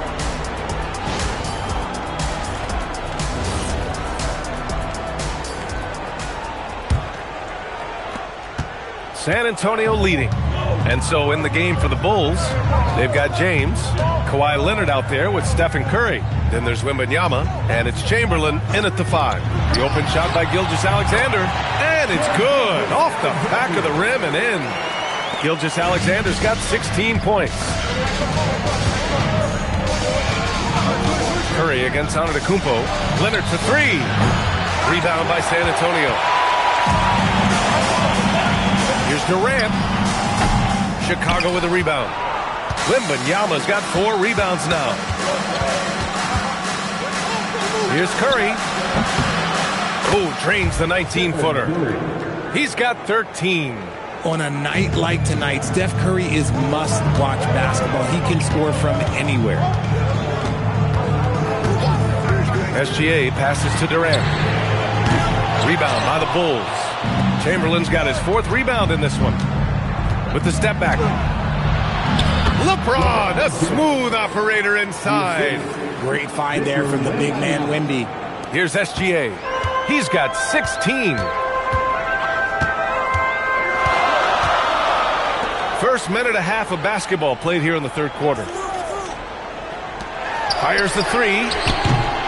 San Antonio leading. And so in the game for the Bulls, they've got James, Kawhi Leonard out there with Stephen Curry. Then there's Wembanyama, and it's Chamberlain in at the 5. The open shot by Gilgeous-Alexander, and it's good. Off the back of the rim and in. Gilgeous-Alexander's got 16 points. Curry against Antetokounmpo. Leonard for 3. Rebound by San Antonio. Here's Durant. Chicago with a rebound. Wembanyama's got 4 rebounds now. Here's Curry. Oh, drains the 19-footer. He's got 13. On a night like tonight, Steph Curry is must-watch basketball. He can score from anywhere. SGA passes to Durant. Rebound by the Bulls. Chamberlain's got his 4th rebound in this one. With the step back. LeBron, a smooth operator inside. Great find there from the big man, Wemby. Here's SGA. He's got 16. First minute and a half of basketball played here in the 3rd quarter. Fires the 3.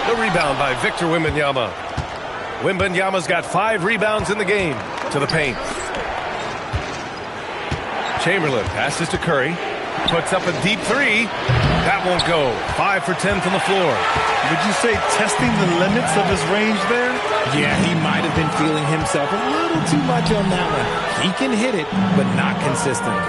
The rebound by Victor Wembanyama. Wembanyama's got 5 rebounds in the game. To the paint. Chamberlain passes to Curry. Puts up a deep 3. That won't go. 5 for 10 from the floor. Would you say testing the limits of his range there? Yeah, he might have been feeling himself a little too much on that one. He can hit it, but not consistently.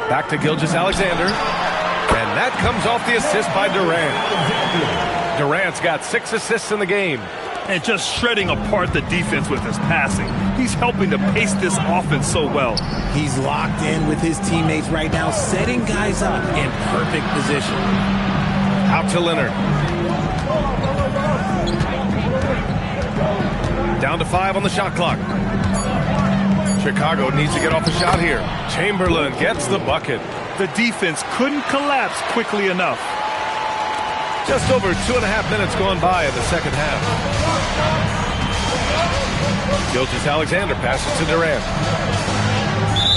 Back to Gilgeous-Alexander. And that comes off the assist by Durant. Durant's got 6 assists in the game. And just shredding apart the defense with his passing. He's helping to pace this offense so well. He's locked in with his teammates right now, setting guys up in perfect position. Out to Leonard. Down to 5 on the shot clock. Chicago needs to get off a shot here. Chamberlain gets the bucket. The defense couldn't collapse quickly enough. Just over 2.5 minutes gone by in the second half. Gilgeous-Alexander passes to Durant.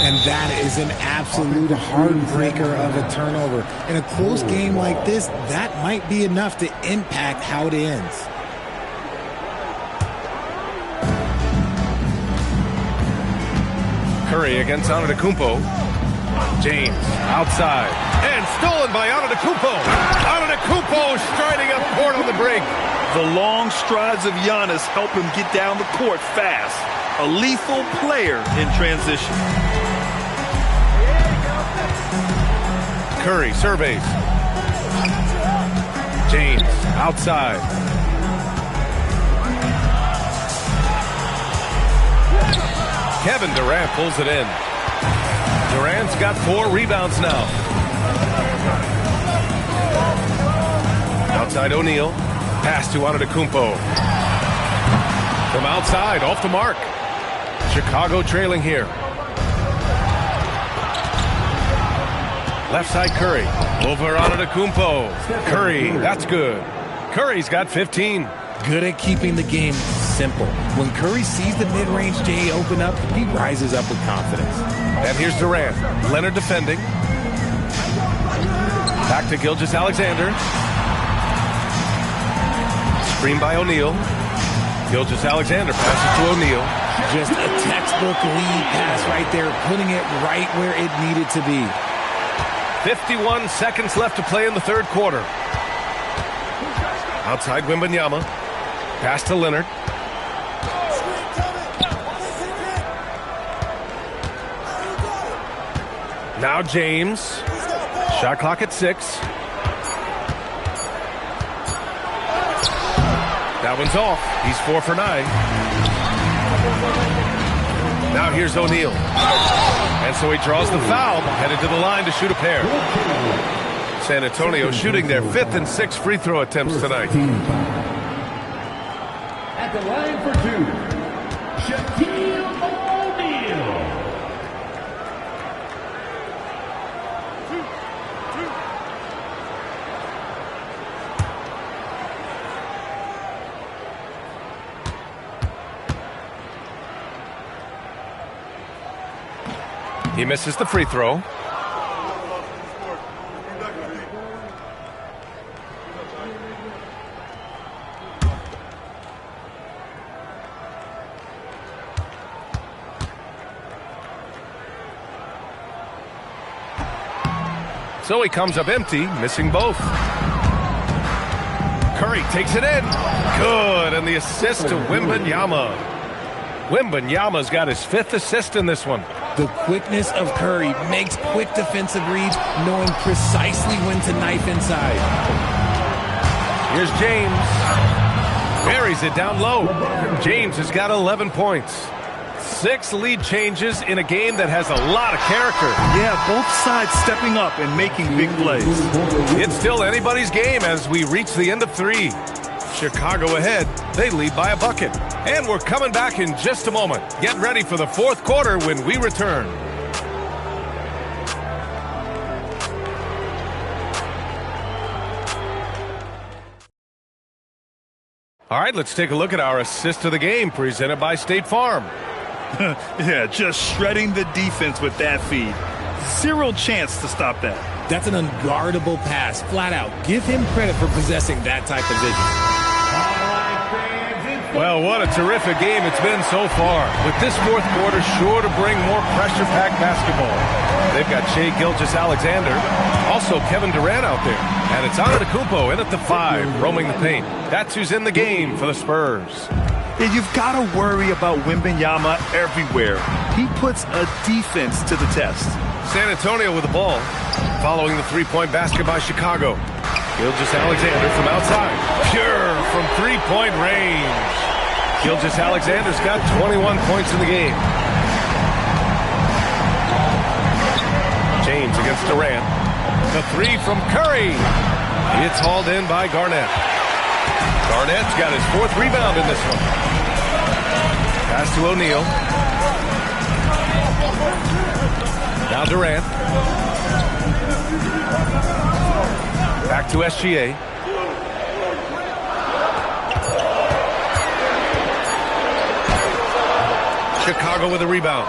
And that is an absolute heartbreaker of a turnover. In a close game like this, that might be enough to impact how it ends. Curry against Antetokounmpo. James outside and stolen by Antetokounmpo. Antetokounmpo striding up court on the break. The long strides of Giannis help him get down the court fast. A lethal player in transition. Curry surveys. James outside. Kevin Durant pulls it in. Durant's got 4 rebounds now. Outside O'Neal. Pass to Antetokounmpo. From outside, off the mark. Chicago trailing here. Left side Curry. Over Antetokounmpo. Curry, that's good. Curry's got 15. Good at keeping the game simple. When Curry sees the mid-range J open up, he rises up with confidence. And here's Durant. Leonard defending. Back to Gilgeous-Alexander. Screen by O'Neal. Gilgeous-Alexander passes to O'Neal. Just a textbook lead pass right there, putting it right where it needed to be. 51 seconds left to play in the third quarter. Outside Wembanyama. Pass to Leonard. Now James. Shot clock at 6. That one's off. He's 4 for 9. Now here's O'Neal. And so he draws the foul, headed to the line to shoot a pair. San Antonio shooting their 5th and 6th free throw attempts tonight. At the line for 2, Shaquille O'Neal. He misses the free throw. So he comes up empty, missing both. Curry takes it in. Good, and the assist to Wembanyama. Wembanyama's got his 5th assist in this one. The quickness of Curry makes quick defensive reads, knowing precisely when to knife inside. Here's James. Buries it down low. James has got 11 points. 6 lead changes in a game that has a lot of character. Yeah, both sides stepping up and making big plays. It's still anybody's game as we reach the end of 3. Chicago ahead. They lead by a bucket. And we're coming back in just a moment. Get ready for the 4th quarter when we return. All right, let's take a look at our assist of the game presented by State Farm. Yeah, just shredding the defense with that feed. 0 chance to stop that. That's an unguardable pass, flat out. Give him credit for possessing that type of vision. Well, what a terrific game it's been so far. With this 4th quarter sure to bring more pressure-packed basketball. They've got Shai Gilgeous-Alexander, also Kevin Durant out there. And it's Antetokounmpo in at the 5, roaming the paint. That's who's in the game for the Spurs. Yeah, you've got to worry about Wembanyama everywhere. He puts a defense to the test. San Antonio with the ball. Following the three-point basket by Chicago. Gilgeous-Alexander from outside. Pure from three-point range. Gilgeous-Alexander's got 21 points in the game. James against Durant. The three from Curry. It's hauled in by Garnett. Garnett's got his fourth rebound in this one. Pass to O'Neal. Now Durant. Back to SGA. Chicago with a rebound.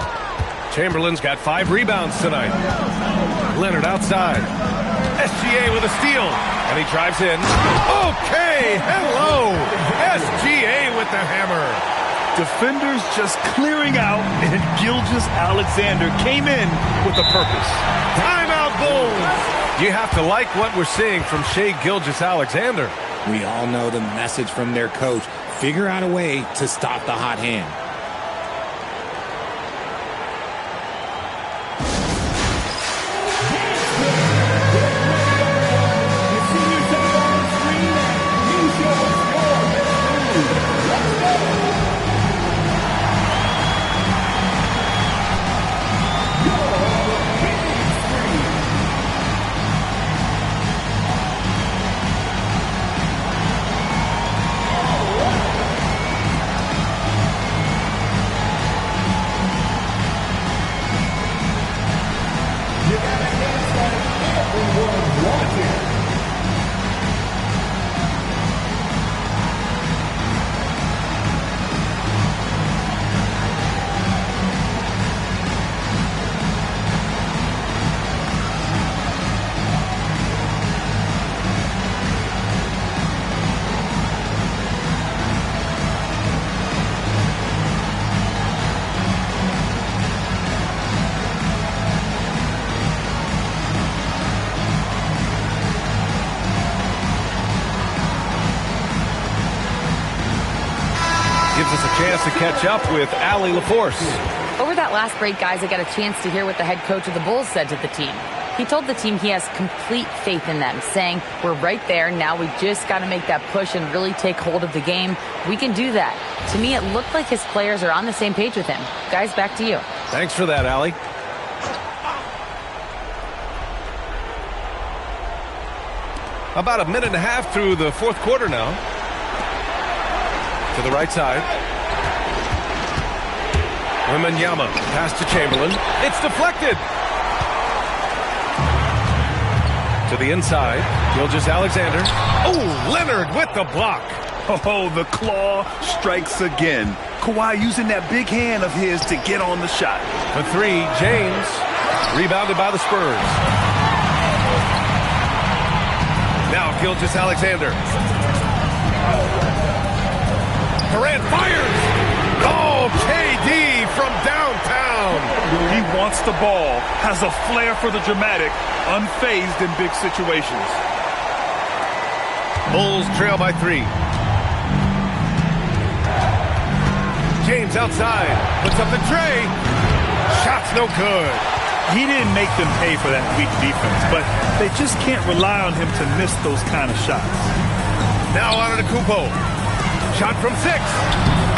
Chamberlain's got 5 rebounds tonight. Leonard outside. SGA with a steal. And he drives in. Okay, hello. SGA with the hammer. Defenders just clearing out, and Gilgeous-Alexander came in with a purpose. Timeout Bulls. You have to like what we're seeing from Shai Gilgeous-Alexander. We all know the message from their coach. Figure out a way to stop the hot hand. Gives us a chance to catch up with Allie LaForce. Over that last break, guys, I got a chance to hear what the head coach of the Bulls said to the team. He told the team he has complete faith in them, saying, we're right there. Now we just got to make that push and really take hold of the game. We can do that. To me, it looked like his players are on the same page with him. Guys, back to you. Thanks for that, Allie. About a minute and a half through the fourth quarter now. To the right side. Wembanyama pass to Chamberlain. It's deflected. To the inside. Gilgeous-Alexander. Oh, Leonard with the block. Oh, the claw strikes again. Kawhi using that big hand of his to get on the shot. The three, James. Rebounded by the Spurs. Now Gilgeous-Alexander. Durant fires. Oh, KD from downtown. He wants the ball, has a flair for the dramatic, unfazed in big situations. Bulls trail by 3. James outside. Puts up the tray. Shot's no good. He didn't make them pay for that weak defense, but they just can't rely on him to miss those kind of shots. Now Antetokounmpo. Shot from 6.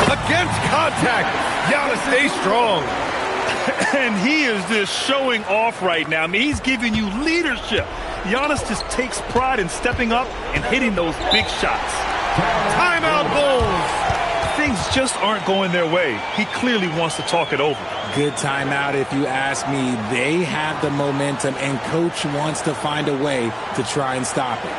Against contact. Giannis stays strong. And he is just showing off right now. I mean, he's giving you leadership. Giannis just takes pride in stepping up and hitting those big shots. Timeout Bulls. Things just aren't going their way. He clearly wants to talk it over. Good timeout if you ask me. They have the momentum, and coach wants to find a way to try and stop it.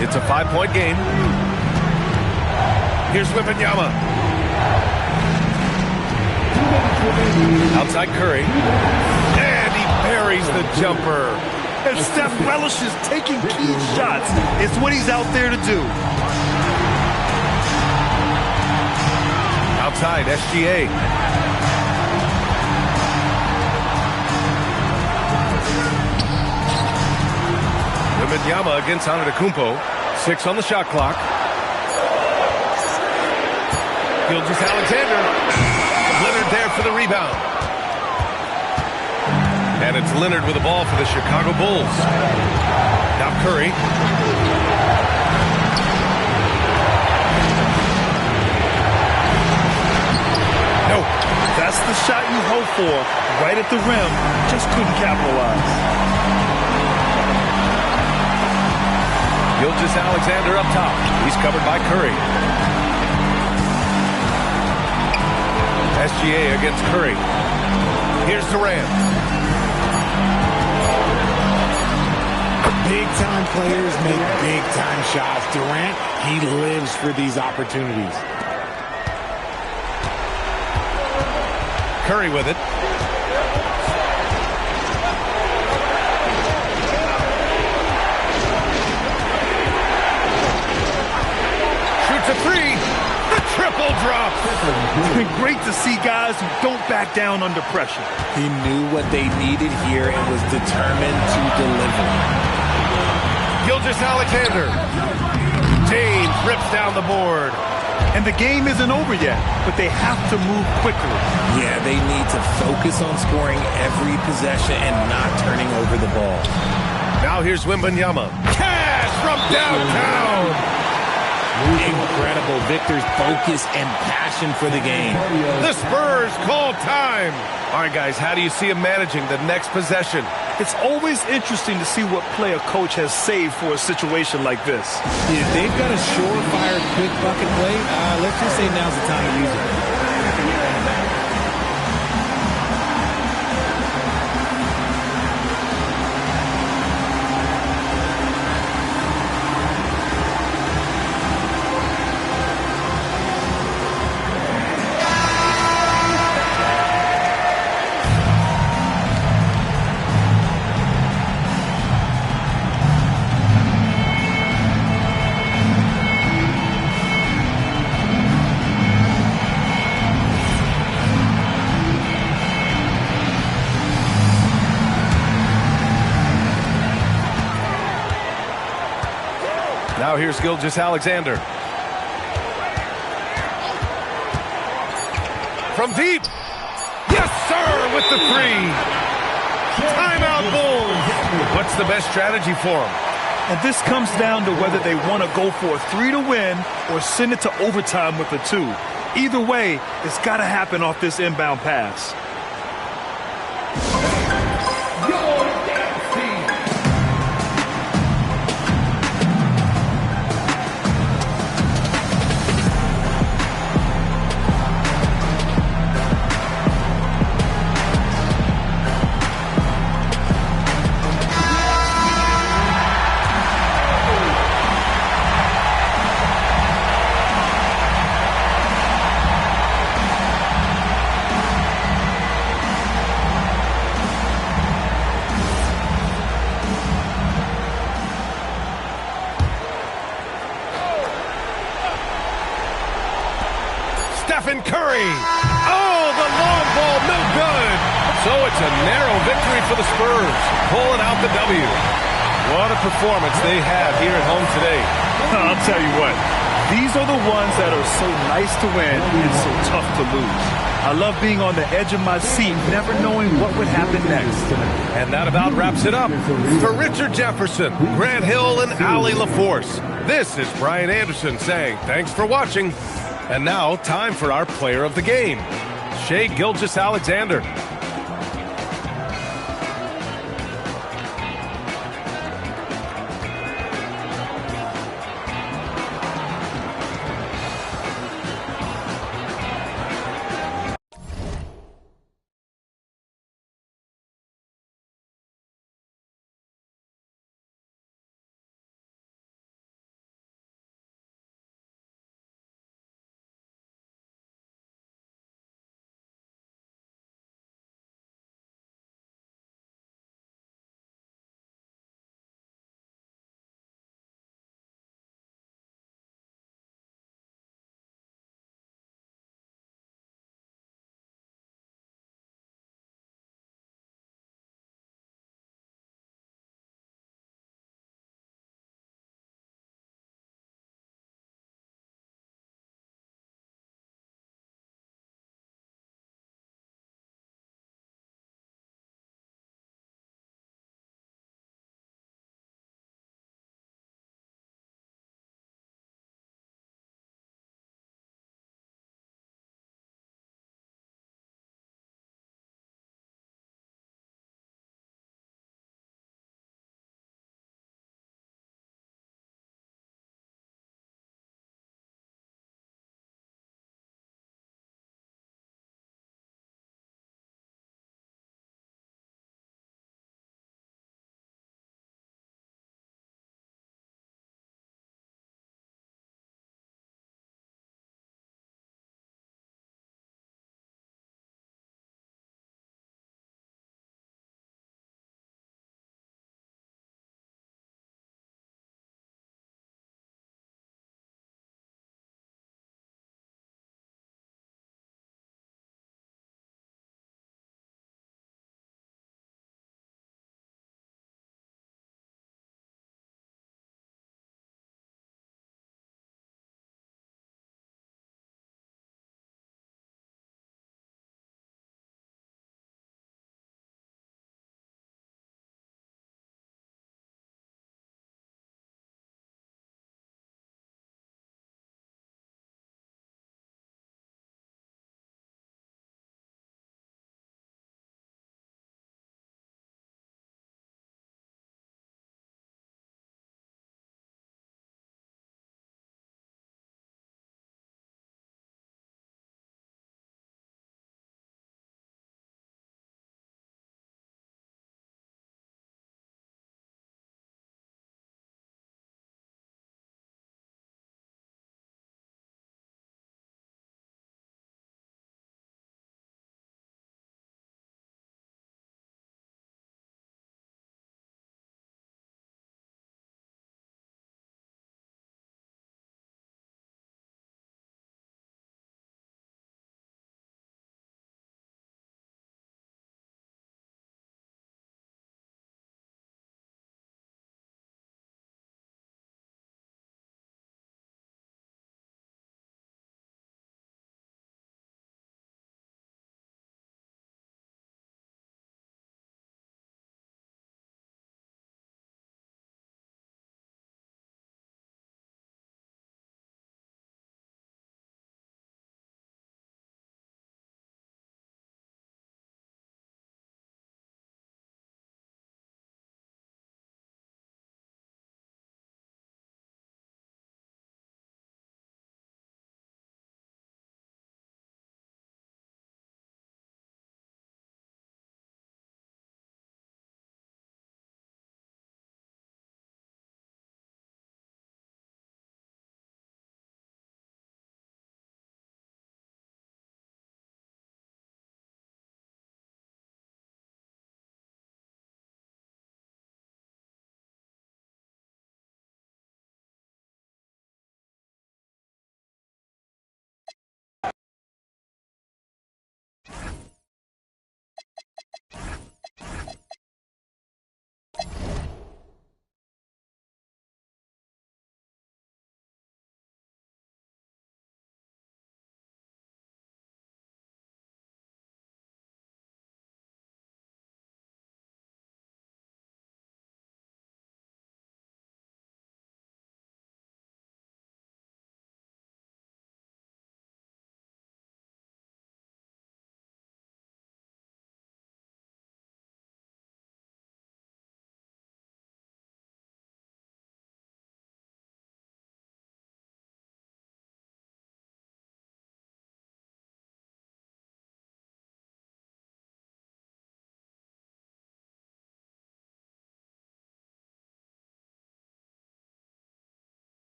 It's a 5-point game. Here's Wembanyama. Outside Curry. And he buries the jumper. And Steph relishes taking key shots. It's what he's out there to do. Outside, SGA. Wembanyama against Antetokounmpo. 6 on the shot clock. Gilgeous-Alexander. Leonard there for the rebound. And it's Leonard with the ball for the Chicago Bulls. Now Curry. No, that's the shot you hope for. Right at the rim. Just couldn't capitalize. Gilgeous-Alexander up top. He's covered by Curry. SGA against Curry. Here's Durant. Big-time players make big-time shots. Durant, he lives for these opportunities. Curry with it. Shoots a three. The triple drop. It's been great to see guys who don't back down under pressure. He knew what they needed here and was determined to deliver. Gilgeous-Alexander. James rips down the board. And the game isn't over yet, but they have to move quickly. Yeah, they need to focus on scoring every possession and not turning over the ball. Now here's Wembanyama. Cash from downtown. Incredible. Victor's focus and passion for the game. The Spurs call time. All right, guys, how do you see him managing the next possession? It's always interesting to see what play a coach has saved for a situation like this. If they've got a surefire, quick bucket play, let's just say now's the time to use it. Now here's Gilgeous-Alexander. From deep. Yes, sir, with the three. Timeout Bulls. What's the best strategy for them? And this comes down to whether they want to go for a 3 to win or send it to overtime with a 2. Either way, it's got to happen off this inbound pass. Stephen Curry. Oh, the long ball, no good. So it's a narrow victory for the Spurs, pulling out the W. What a performance they have here at home today. I'll tell you what, these are the ones that are so nice to win and so tough to lose. I love being on the edge of my seat, never knowing what would happen next. And that about wraps it up. For Richard Jefferson, Grant Hill, and Allie LaForce, this is Brian Anderson saying thanks for watching. And now, time for our player of the game, Shai Gilgeous-Alexander.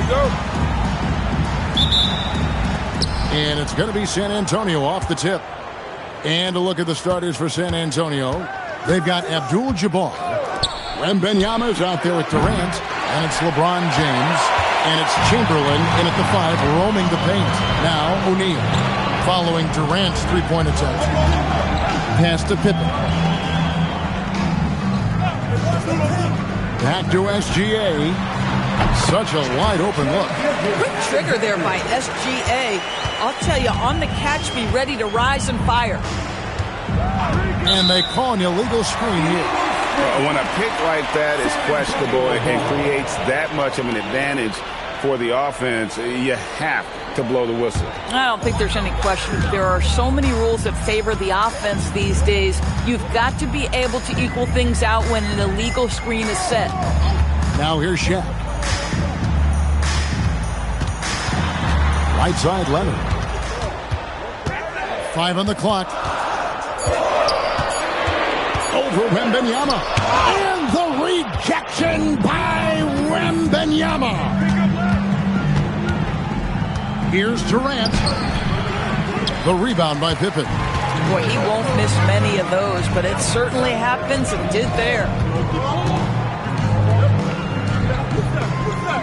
go. And it's going to be San Antonio off the tip. And a look at the starters for San Antonio. They've got Abdul-Jabbar. Wembanyama's out there with Durant. And it's LeBron James. And it's Chamberlain in at the 5, roaming the paint. Now O'Neal, following Durant's three-point attempt. Pass to Pippen. Back to SGA. Such a wide-open look. Quick trigger there by SGA. I'll tell you, on the catch, be ready to rise and fire. And they call an illegal screen here. When a pick like that is questionable and creates that much of an advantage for the offense, you have to blow the whistle. I don't think there's any question. There are so many rules that favor the offense these days. You've got to be able to equal things out when an illegal screen is set. Now here's Shaq. Right side, Leonard. 5 on the clock. Over Wembanyama. And the rejection by Wembanyama. Here's Durant. The rebound by Pippen. Boy, he won't miss many of those, but it certainly happens and did there.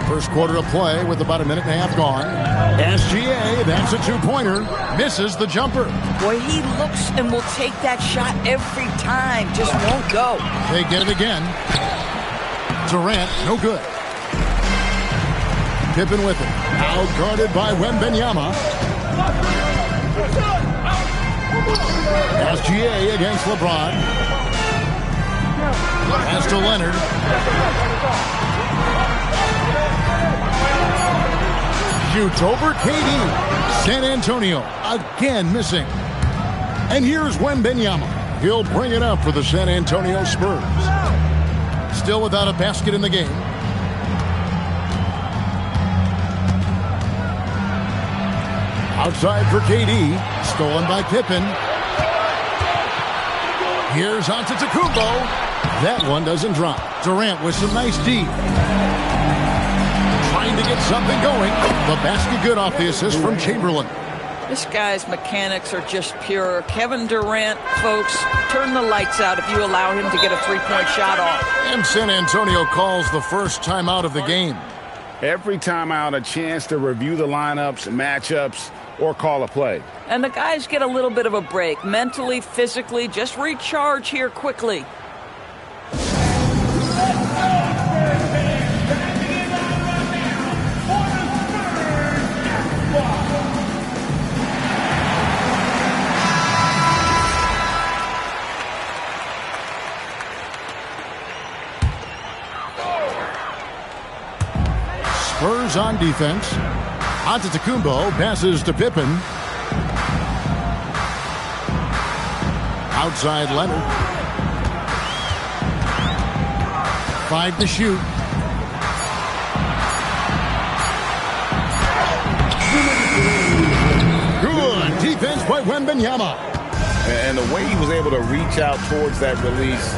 First quarter of play with about a minute and a half gone. SGA, that's a two-pointer. Misses the jumper. Boy, he looks and will take that shot every time. Just won't go. They get it again. Durant, no good. Pippen with it. Now guarded by Wembanyama. SGA against LeBron. Pass to Leonard. Shoots over KD. San Antonio again missing. And here's Wembanyama. He'll bring it up for the San Antonio Spurs. Still without a basket in the game. Outside for KD. Stolen by Pippen. Here's Antetokounmpo. That one doesn't drop. Durant with some nice D. Trying to get something going. The basket good off the assist from Chamberlain. This guy's mechanics are just pure. Kevin Durant, folks, turn the lights out if you allow him to get a three-point shot off. And San Antonio calls the first timeout of the game. Every timeout, a chance to review the lineups, matchups, or call a play. And the guys get a little bit of a break. Mentally, physically, just recharge here quickly. Spurs on defense. Antetokounmpo passes to Pippen. Outside Leonard. 5 to shoot. Good defense by Wembanyama. And the way he was able to reach out towards that release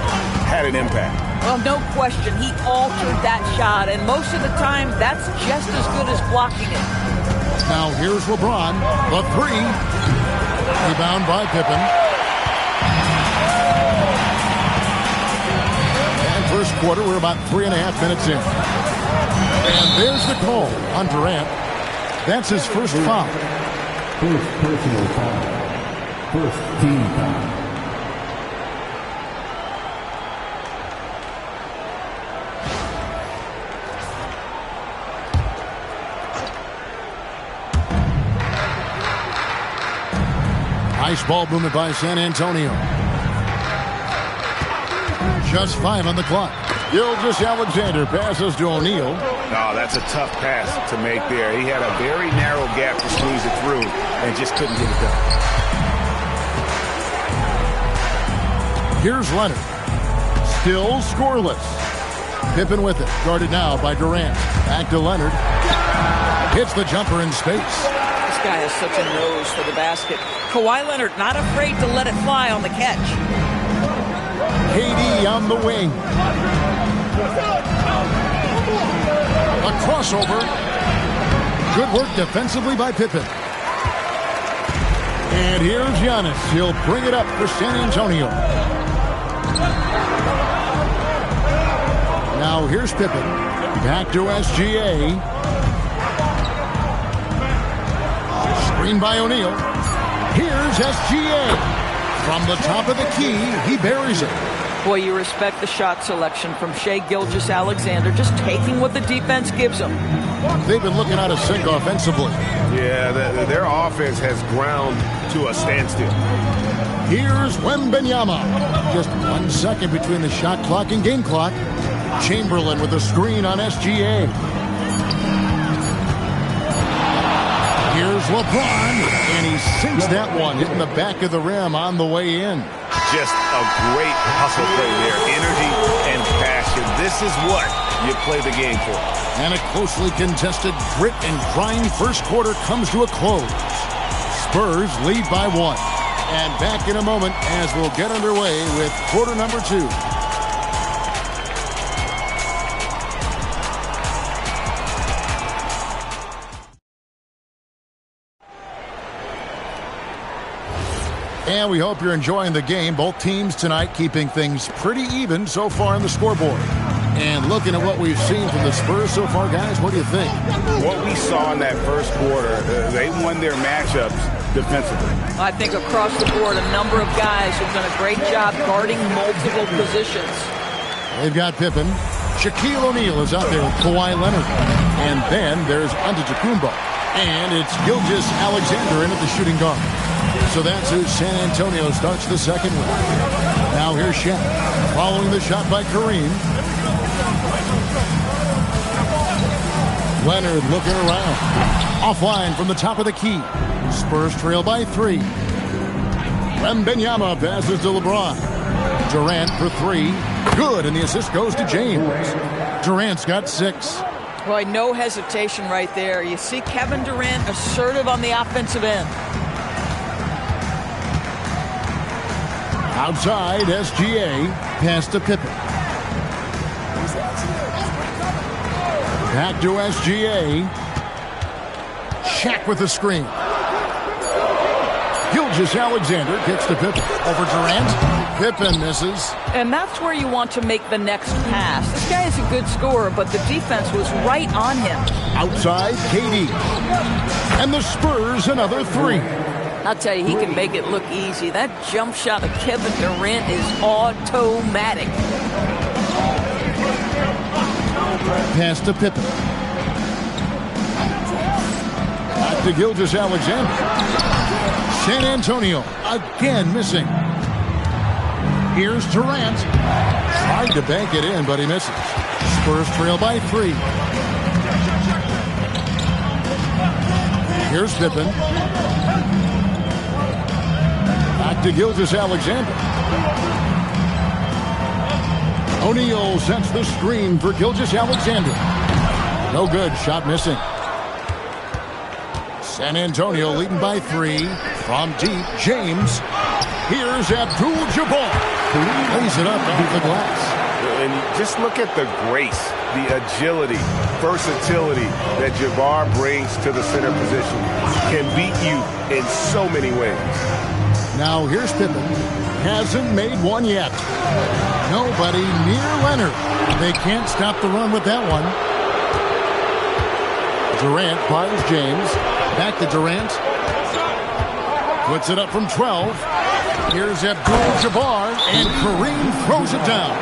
had an impact. Well, no question. He altered that shot, and most of the time, that's just as good as blocking it. Now here's LeBron. The 3. Rebound by Pippen. And first quarter, we're about 3.5 minutes in. And there's the call on Durant. That's his first foul. First personal foul. First team foul. Nice ball movement by San Antonio. Just 5 on the clock. Gilgeous-Alexander passes to O'Neal. No, that's a tough pass to make there. He had a very narrow gap to squeeze it through and just couldn't get it done. Here's Leonard. Still scoreless. Pippen with it. Guarded now by Durant. Back to Leonard. Hits the jumper in space. This guy has such a nose for the basket. Kawhi Leonard not afraid to let it fly on the catch. KD on the wing. A crossover. Good work defensively by Pippen. And here's Giannis. He'll bring it up for San Antonio. Now here's Pippen. Back to SGA. Screen by O'Neal. Here's SGA. From the top of the key, he buries it. Boy, you respect the shot selection from Shai Gilgeous-Alexander, just taking what the defense gives him. They've been looking out of sync offensively. Yeah, their offense has ground to a standstill. Here's Wembanyama. Just 1 second between the shot clock and game clock. Chamberlain with a screen on SGA. Here's LeBron, and he sinks that one, hitting the back of the rim on the way in. Just a great hustle play there. Energy and passion. This is what you play the game for. And a closely contested grit and grind first quarter comes to a close. Spurs lead by 1. And back in a moment as we'll get underway with quarter number 2. And we hope you're enjoying the game. Both teams tonight keeping things pretty even so far on the scoreboard. And looking at what we've seen from the Spurs so far, guys, what do you think? What we saw in that first quarter, they won their matchups defensively. I think across the board, a number of guys have done a great job guarding multiple positions. They've got Pippen. Shaquille O'Neal is out there with Kawhi Leonard. And then there's Antetokounmpo. And it's Gilgeous-Alexander in at the shooting guard. So that's who San Antonio starts the second with. Now here's Shaq. Following the shot by Kareem. Leonard looking around. Offline from the top of the key. Spurs trail by 3. Wembanyama passes to LeBron. Durant for 3. Good, and the assist goes to James. Durant's got 6. Boy, no hesitation right there. You see Kevin Durant assertive on the offensive end. Outside, SGA. Pass to Pippen. Back to SGA. Shaq with the screen. Gilgeous-Alexander gets to Pippen. Over Durant. Pippen misses. And that's where you want to make the next pass. This guy is a good scorer, but the defense was right on him. Outside, KD. And the Spurs another 3. I'll tell you, he can make it look easy. That jump shot of Kevin Durant is automatic. Pass to Pippen. Back to Gilgeous-Alexander. San Antonio again missing. Here's Durant. Tried to bank it in, but he misses. Spurs trail by 3. Here's Pippen. Back to Gilgeous-Alexander. O'Neal sets the screen for Gilgeous-Alexander. No good. Shot missing. San Antonio leading by 3. From deep, James. Here's Abdul-Jabbar. Lays it up off the glass. And just look at the grace, the agility, versatility that Jabbar brings to the center position. Can beat you in so many ways. Now here's Pippen. Hasn't made one yet. Nobody near Leonard. They can't stop the run with that one. Durant finds James. Back to Durant. Puts it up from 12. Here's Abdul-Jabbar, and Kareem throws it down.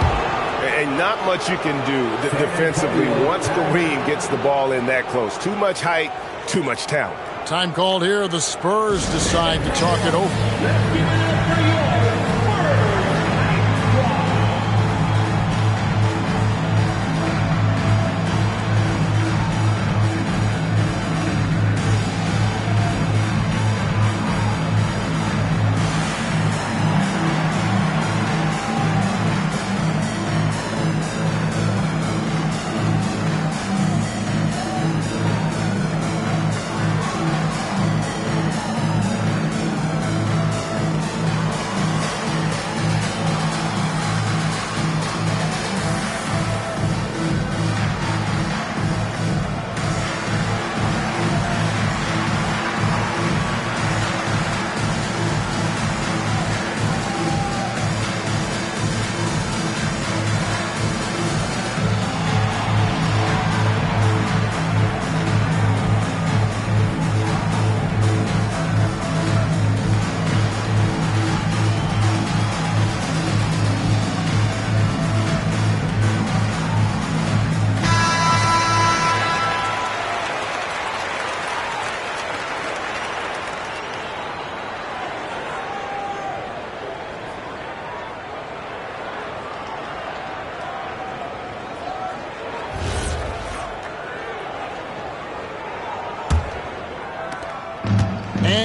And not much you can do defensively once Kareem gets the ball in that close. Too much height, too much talent. Time called here. The Spurs decide to talk it over.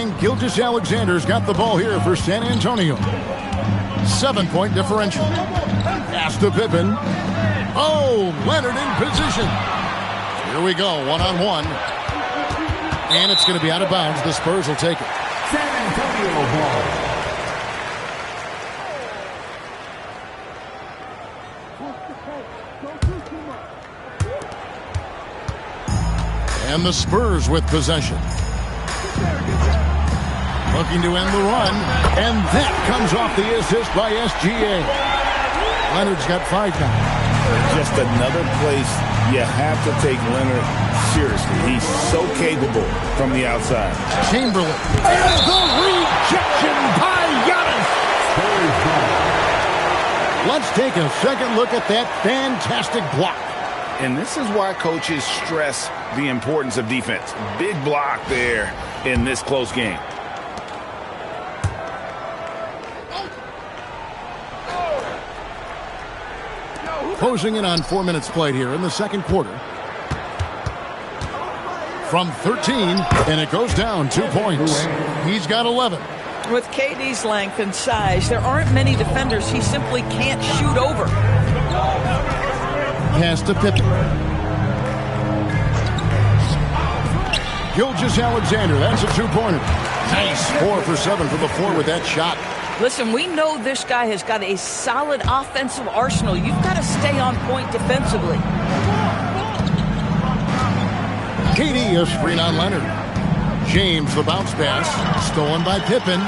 And Gilgeous-Alexander's got the ball here for San Antonio. 7-point differential. Pass to Pippen. Oh, Leonard in position. Here we go, one-on-one. And it's going to be out of bounds. The Spurs will take it. San Antonio ball. And the Spurs with possession. Looking to end the run. And that comes off the assist by SGA. Leonard's got 5 now. Just another place you have to take Leonard seriously. He's so capable from the outside. Chamberlain. And the rejection by Giannis. Let's take a second look at that fantastic block. And this is why coaches stress the importance of defense. Big block there in this close game. Closing in on 4 minutes played here in the second quarter. From 13, and it goes down 2 points. He's got 11. With KD's length and size, there aren't many defenders he simply can't shoot over. Pass to Pippen. Gilgeous-Alexander, that's a 2-pointer. Nice, 4 for 7 from the floor with that shot. Listen, we know this guy has got a solid offensive arsenal. You've got to stay on point defensively. KD a screen on Leonard. James the bounce pass, stolen by Pippen.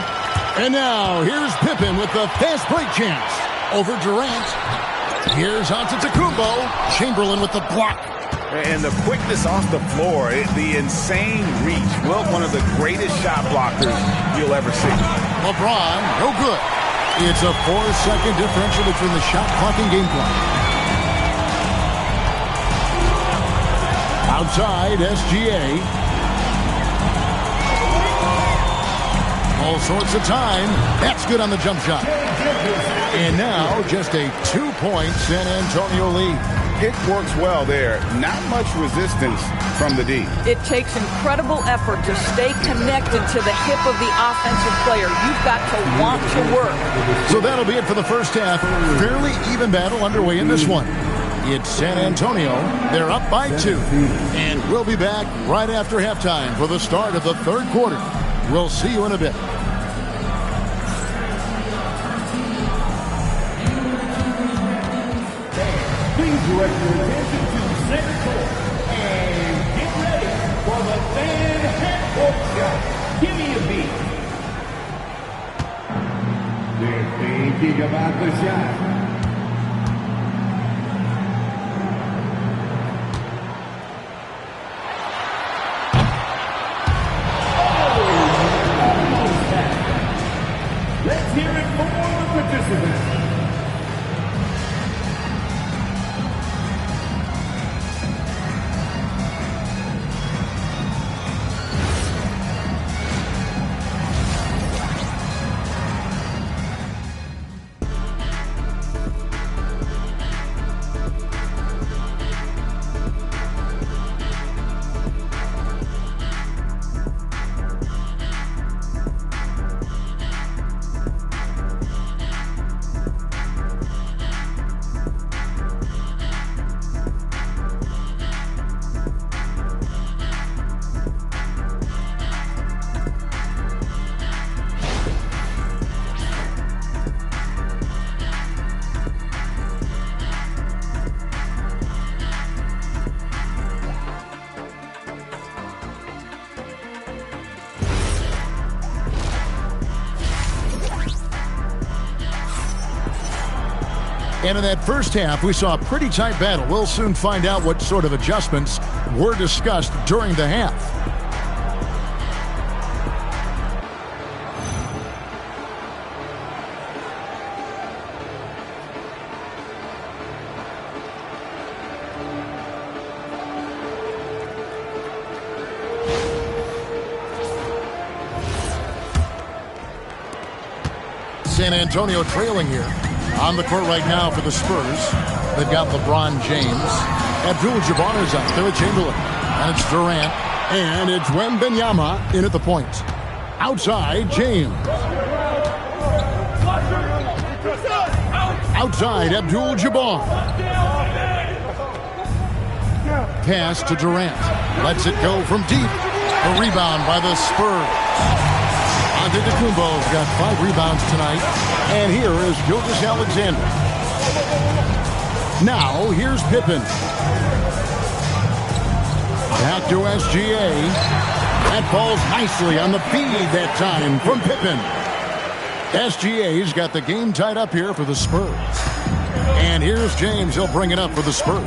And now here's Pippen with the fast break chance. Over Durant. Here's Antetokounmpo. Chamberlain with the block. And the quickness off the floor, the insane reach. Well, one of the greatest shot blockers you'll ever see. LeBron, no good. It's a 4-second differential between the shot clock and game clock. Outside, SGA. All sorts of time. That's good on the jump shot. And now, just a 2-point San Antonio lead. Pick works well there. Not much resistance from the D. It takes incredible effort to stay connected to the hip of the offensive player. You've got to want to work. So that'll be it for the first half. Fairly even battle underway in this one. It's San Antonio. They're up by 2. And we'll be back right after halftime for the start of the third quarter. We'll see you in a bit. Please direct your attention to center court and get ready for the fan handball shot. Give me a beat. They're thinking about the shot. Let's hear it for the participants. And in that first half, we saw a pretty tight battle. We'll soon find out what sort of adjustments were discussed during the half. San Antonio trailing here. On the court right now for the Spurs. They've got LeBron James. Abdul-Jabbar is out there with Chamberlain. And it's Durant. And it's Wembanyama in at the point. Outside, James. Outside, Abdul-Jabbar. Pass to Durant. Lets it go from deep. A rebound by the Spurs. Antetokounmpo's got 5 rebounds tonight. And here is Gilgeous-Alexander. Now, here's Pippen. Back to SGA. That falls nicely on the feed that time from Pippen. SGA's got the game tied up here for the Spurs. And here's James. He'll bring it up for the Spurs.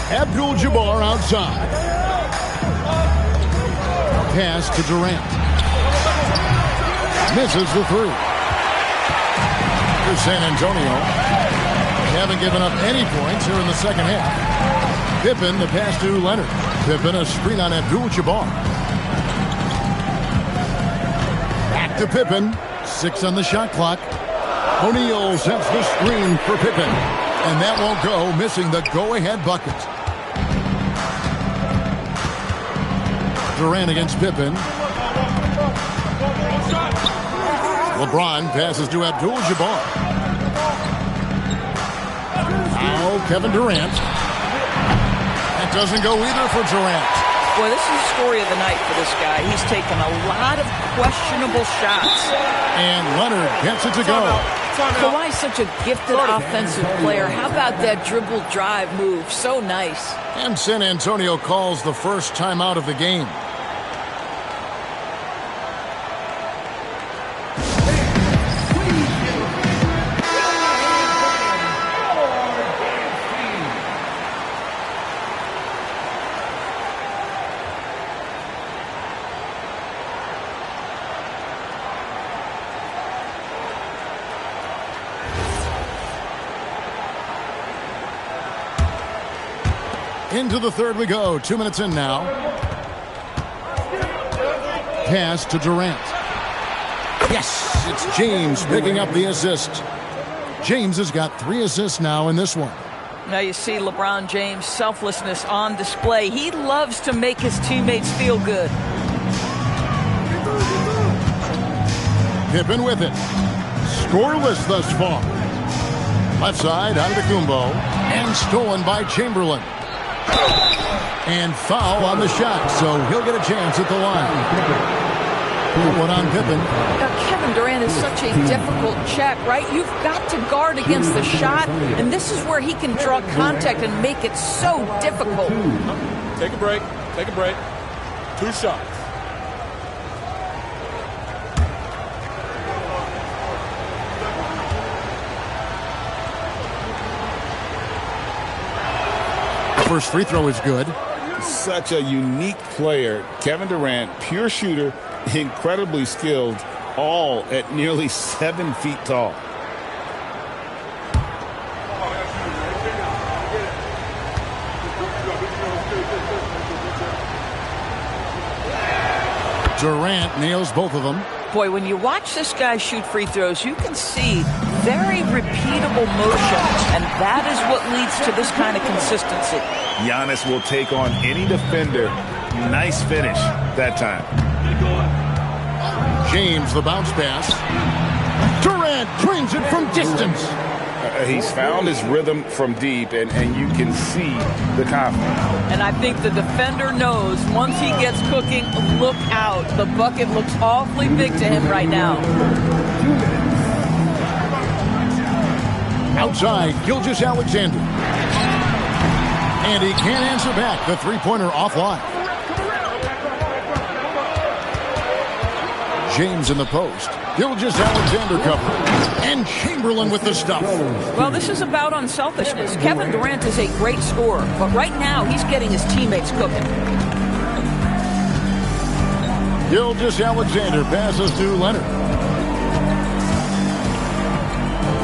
Abdul-Jabbar outside. Pass to Durant. Misses the 3. For San Antonio. They haven't given up any points here in the second half. Pippen, the pass to Leonard. Pippen, a screen on Abdul-Jabbar. Back to Pippen. 6 on the shot clock. O'Neal sets the screen for Pippen. And that won't go, missing the go-ahead bucket. Durant against Pippen. LeBron passes to Abdul-Jabbar. Now Kevin Durant. That doesn't go either for Durant. Boy, this is the story of the night for this guy. He's taken a lot of questionable shots. And Leonard gets it to go. Kawhi's such a gifted offensive player. How about that dribble drive move? So nice. And San Antonio calls the first timeout of the game. Into the third we go. 2 minutes in now. Pass to Durant. Yes, it's James picking up the assist. James has got 3 assists now in this one. Now you see LeBron James' selflessness on display. He loves to make his teammates feel good. Pippen with it. Scoreless thus far. Left side, Antetokounmpo. And stolen by Chamberlain. And foul on the shot, so he'll get a chance at the line. One on Pippen. Now, Kevin Durant is such a difficult check, right? You've got to guard against the shot, and this is where he can draw contact and make it so difficult. Take a break. Take a break. 2 shots. First free throw is good. Such a unique player. Kevin Durant, pure shooter, incredibly skilled, all at nearly 7 feet tall. Durant nails both of them. Boy, when you watch this guy shoot free throws, you can see very repeatable motion, and that is what leads to this kind of consistency. Giannis will take on any defender. Nice finish that time. James, the bounce pass. Durant drains it from distance. He's found his rhythm from deep, and you can see the confidence. And I think the defender knows once he gets cooking, look out. The bucket looks awfully big to him right now. Outside, Gilgeous-Alexander. And he can't answer back. The three-pointer offline. James in the post. Gilgeous-Alexander cover. And Chamberlain with the stuff. Well, this is about unselfishness. Kevin Durant is a great scorer, but right now he's getting his teammates cooking. Gilgeous-Alexander passes to Leonard.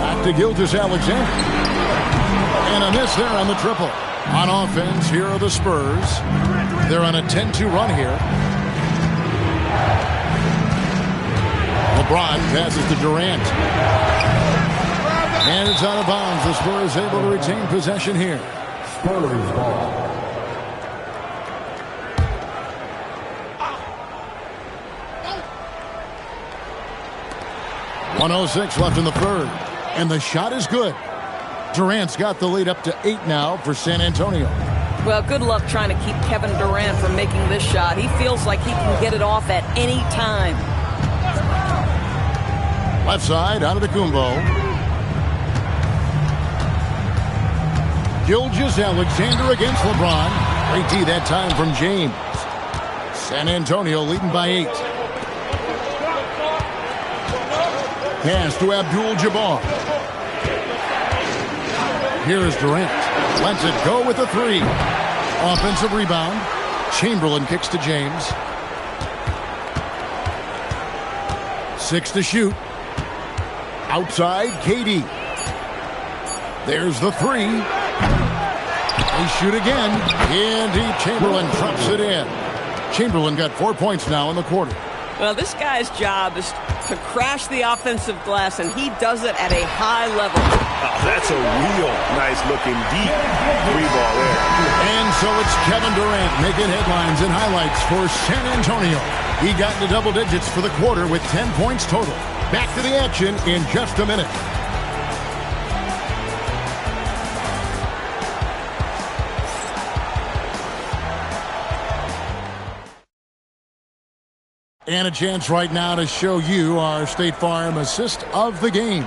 Back to Gilgeous-Alexander. And a miss there on the triple. On offense, here are the Spurs. They're on a 10-2 run here. LeBron passes to Durant. And it's out of bounds. The Spurs able to retain possession here. Spurs ball. 1:06 left in the third. And the shot is good. Durant's got the lead up to 8 now for San Antonio. Well, good luck trying to keep Kevin Durant from making this shot. He feels like he can get it off at any time. Left side, Antetokounmpo. Gilgeous-Alexander against LeBron. Great D that time from James. San Antonio leading by 8. Pass to Abdul-Jabbar. Here's Durant. Lets it go with a 3. Offensive rebound. Chamberlain kicks to James. 6 to shoot. Outside, KD. There's the 3. They shoot again. Indeed, Chamberlain drops it in. Chamberlain got 4 points now in the quarter. Well, this guy's job is to crash the offensive glass, and he does it at a high level. Oh, that's a real nice-looking deep 3-ball there. And so it's Kevin Durant making headlines and highlights for San Antonio. He got into double digits for the quarter with 10 points total. Back to the action in just a minute. And a chance right now to show you our State Farm assist of the game.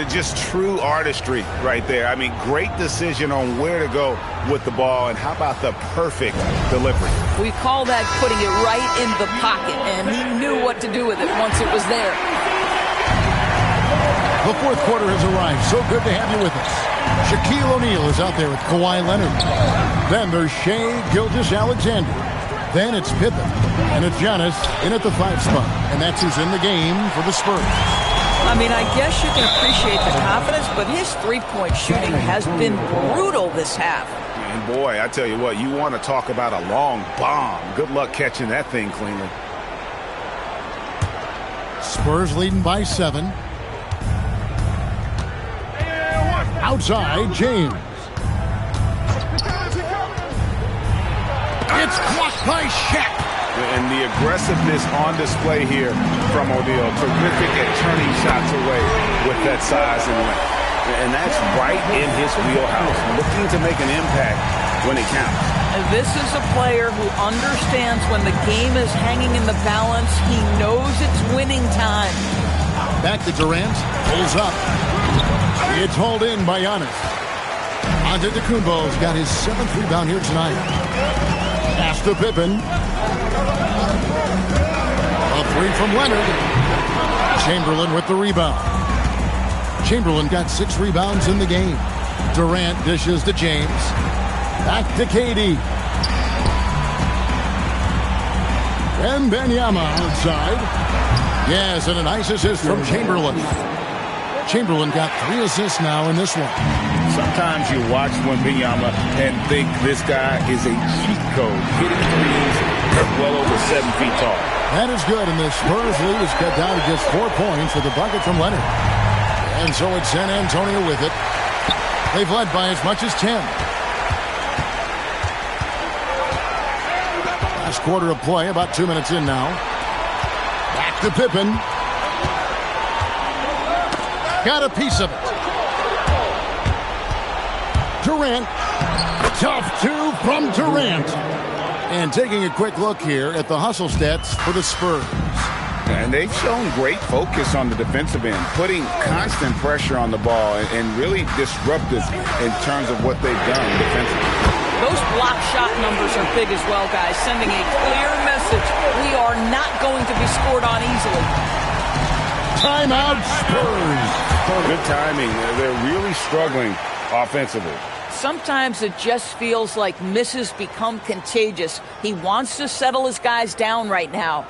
Just true artistry right there. I mean, great decision on where to go with the ball, and how about the perfect delivery? We call that putting it right in the pocket, and he knew what to do with it once it was there. The fourth quarter has arrived. So good to have you with us. Shaquille O'Neal is out there with Kawhi Leonard. Then there's Shai Gilgeous-Alexander. Then it's Pippen. And it's Giannis in at the 5 spot. And that's who's in the game for the Spurs. I mean, I guess you can appreciate the confidence, but his three-point shooting has been brutal this half. And boy, I tell you what, you want to talk about a long bomb. Good luck catching that thing cleanly. Spurs leading by 7. Outside, James. It's blocked by Shaq. And the aggressiveness on display here from O'Neal. Terrific at turning shots away with that size and length. And that's right in his wheelhouse. Looking to make an impact when it counts. And this is a player who understands when the game is hanging in the balance. He knows it's winning time. Back to Durant. Pulls up. It's hauled in by Giannis. Antetokounmpo's got his 7th rebound here tonight. Pass to Pippen. A 3 from Leonard. Chamberlain with the rebound. Chamberlain got 6 rebounds in the game. Durant dishes to James. Back to KD. Wembanyama outside. Yes, and a nice assist from Chamberlain. Chamberlain got 3 assists now in this one. Sometimes you watch Wembanyama and think this guy is a cheat code, hitting threes well over 7 feet tall. That is good, and the Spurs lead is cut down to just 4 points with a bucket from Leonard. And so it's San Antonio with it. They've led by as much as 10. Last quarter of play, about 2 minutes in now. Back to Pippen. Got a piece of it. Durant. Tough 2 from Durant. And taking a quick look here at the hustle stats for the Spurs. And they've shown great focus on the defensive end, putting constant pressure on the ball and really disruptive in terms of what they've done defensively. Those block shot numbers are big as well, guys, sending a clear message. We are not going to be scored on easily. Timeout, Spurs. Good timing. They're really struggling offensively. Sometimes it just feels like misses become contagious. He wants to settle his guys down right now.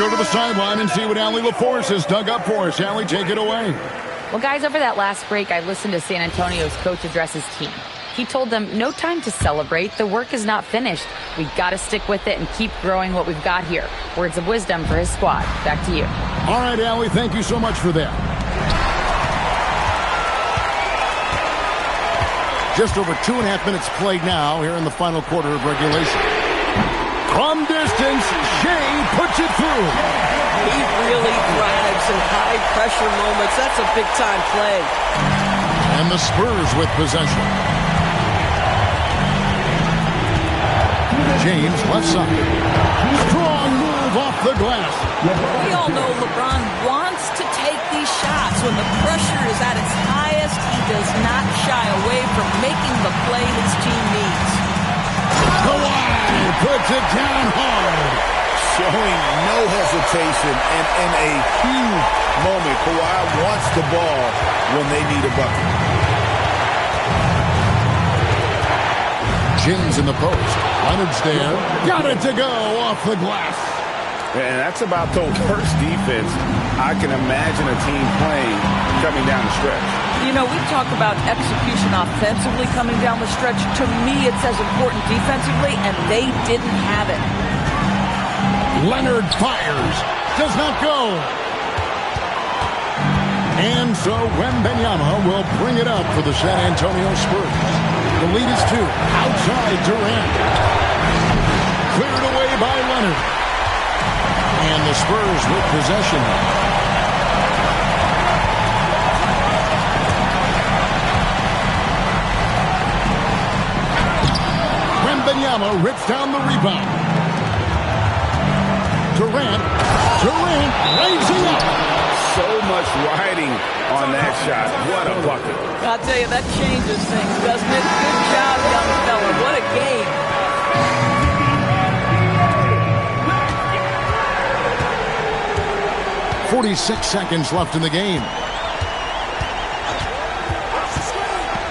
go to the sideline and see what Allie LaForce has dug up for us. Allie, take it away. Well, guys, over that last break, I listened to San Antonio's coach address his team. He told them, no time to celebrate. The work is not finished. We've got to stick with it and keep growing what we've got here. Words of wisdom for his squad. Back to you. All right, Allie, thank you so much for that. Just over 2.5 minutes played now here in the final quarter of regulation. From distance, Shea puts it through. He really thrives in high-pressure moments. That's a big-time play. And the Spurs with possession. James left side. Strong move off the glass. We all know LeBron wants to take these shots. When the pressure is at its highest, he does not shy away from making the play his team needs. Kawhi puts it down hard. Showing no hesitation, and in a huge moment, Kawhi wants the ball when they need a bucket. James in the post. Leonard's there. Got it to go off the glass. And that's about the worst defense I can imagine a team playing coming down the stretch. You know, we talk about execution offensively coming down the stretch. To me, it's as important defensively, and they didn't have it. Leonard fires. Does not go. And so Wembanyama will bring it up for the San Antonio Spurs. The lead is 2. Outside Durant. Cleared away by Leonard. And the Spurs with possession. Wembanyama rips down the rebound. Durant raising up. So much riding on that shot. What a bucket. I'll tell you, that changes things, doesn't it? Good job, young fella. What a game. .46 seconds left in the game.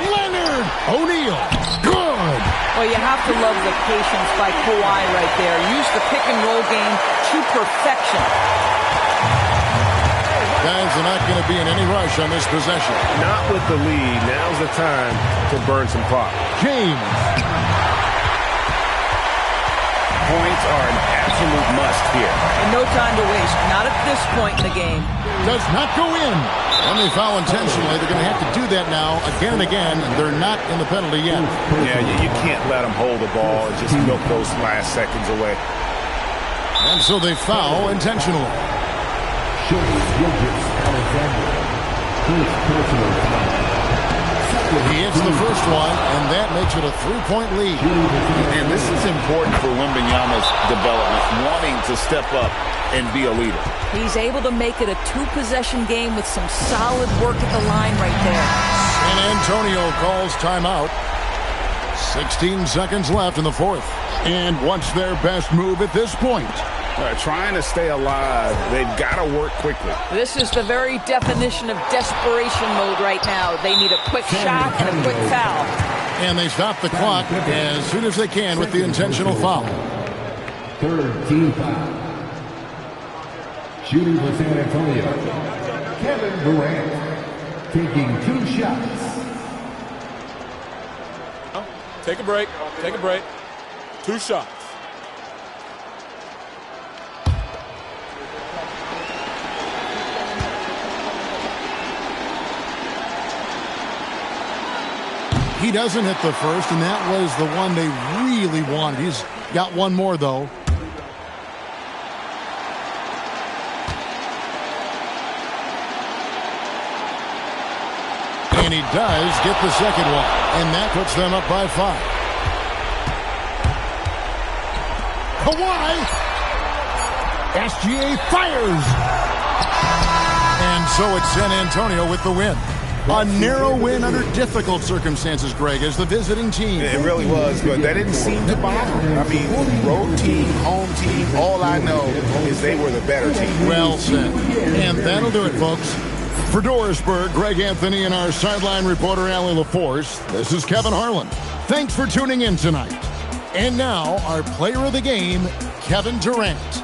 Leonard! O'Neal. Good! Well, you have to love the patience by Kawhi right there. Use the pick-and-roll game to perfection. Guys are not going to be in any rush on this possession. Not with the lead. Now's the time to burn some clock. James. Points are an absolute must here. And no time to waste. Not at this point in the game. Does not go in. When they foul intentionally, they're going to have to do that now again and again. They're not in the penalty yet. Yeah, you can't let them hold the ball and just milk those last seconds away. And so they foul intentionally. He hits the first one, and that makes it a 3-point lead. And this is important for Wembanyama's development, wanting to step up and be a leader. He's able to make it a 2-possession game with some solid work at the line right there. San Antonio calls timeout. 16 seconds left in the fourth. And what's their best move at this point? Trying to stay alive. They've got to work quickly. This is the very definition of desperation mode right now. They need a quick shot and a quick foul. And they stop the clock as soon as they can with the intentional foul. Third team foul. Shooting for San Antonio, Kevin Durant, taking 2 shots. Take a break. Take a break. 2 shots. He doesn't hit the first, and that was the one they really wanted. He's got one more, though. And he does get the second one, and that puts them up by 5. Kawhi! SGA fires! And so it's San Antonio with the win. A narrow win under difficult circumstances, Greg, as the visiting team. It really was, but that didn't seem to bother them. I mean, road team, home team, all I know is they were the better team. Well said. And that'll do it, folks. For Dorisburg, Greg Anthony and our sideline reporter, Allie LaForce, this is Kevin Harlan. Thanks for tuning in tonight. And now, our player of the game, Kevin Durant.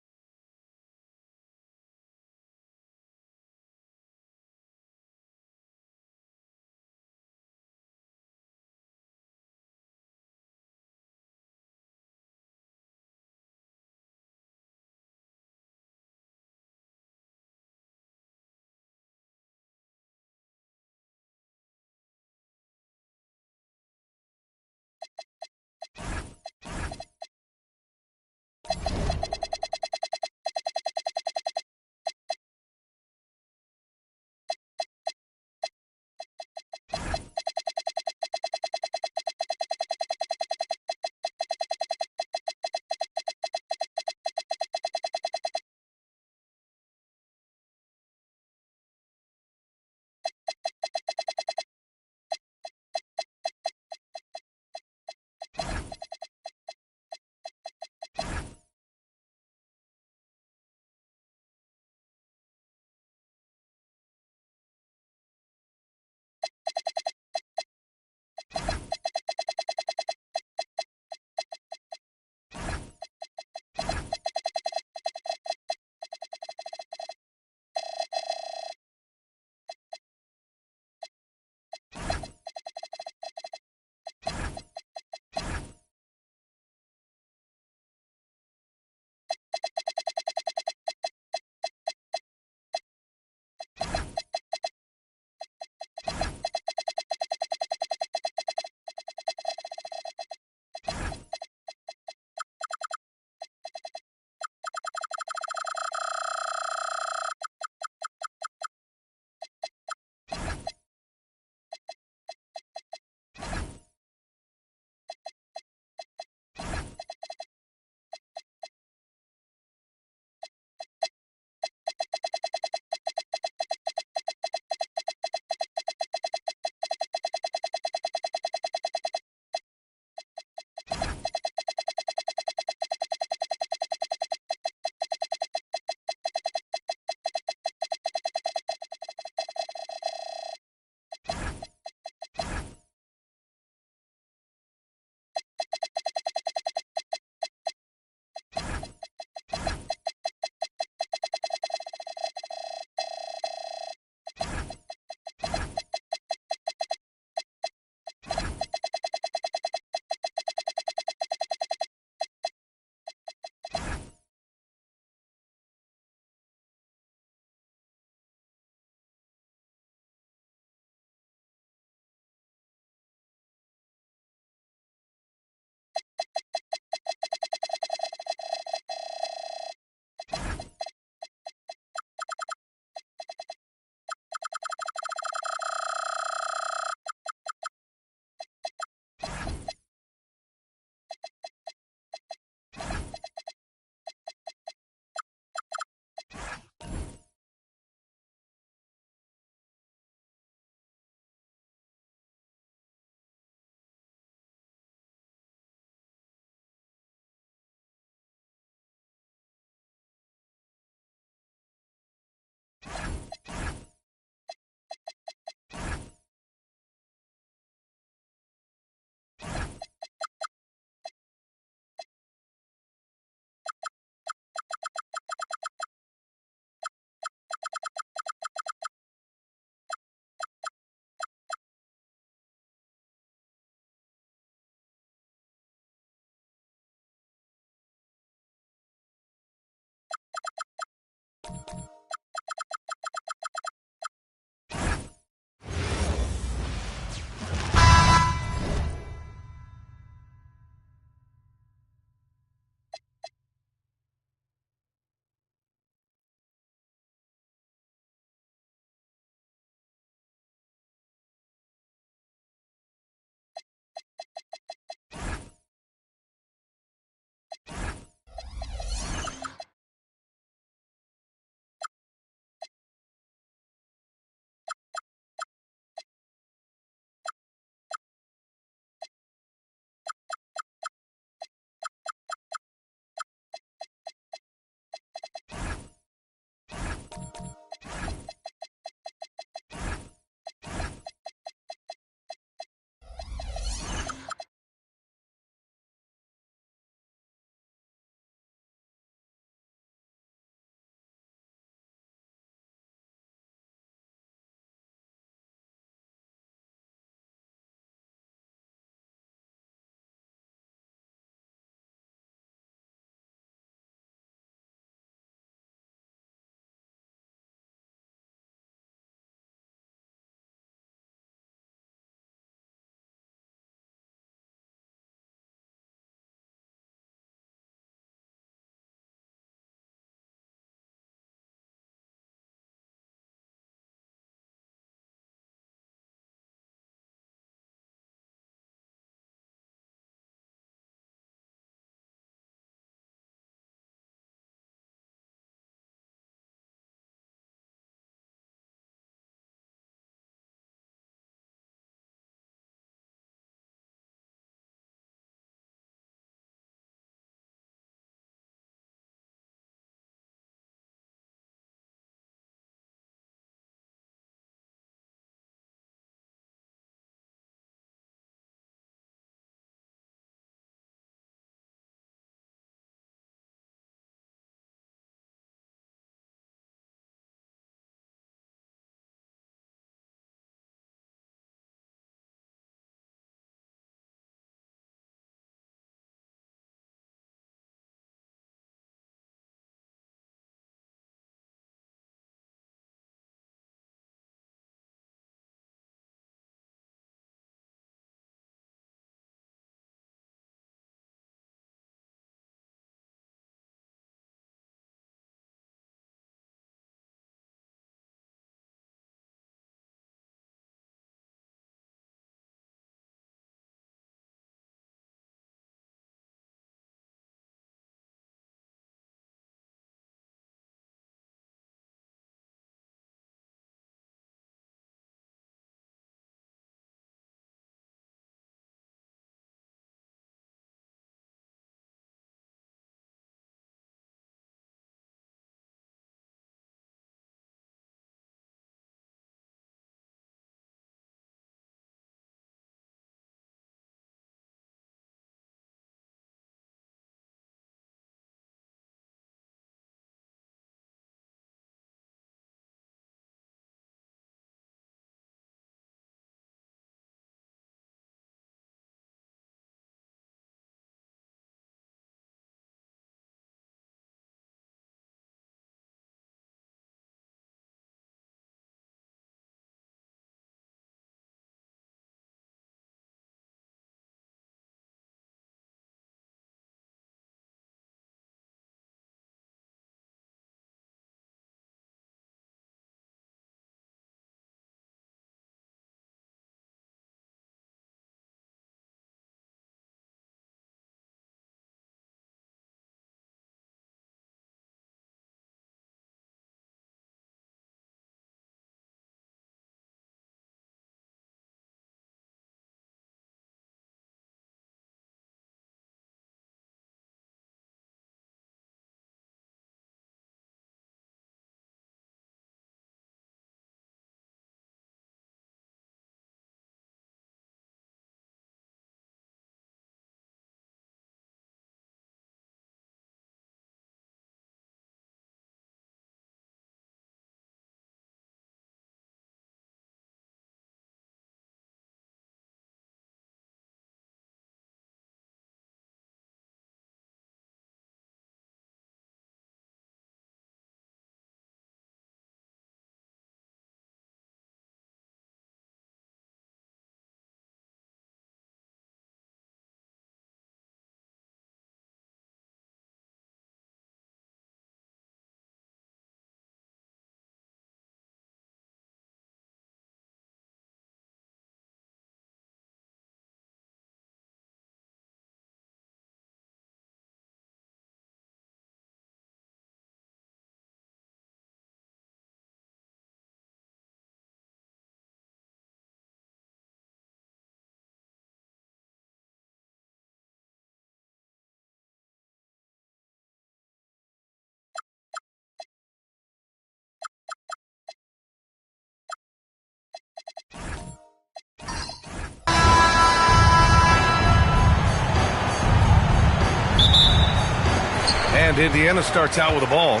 Indiana starts out with the ball.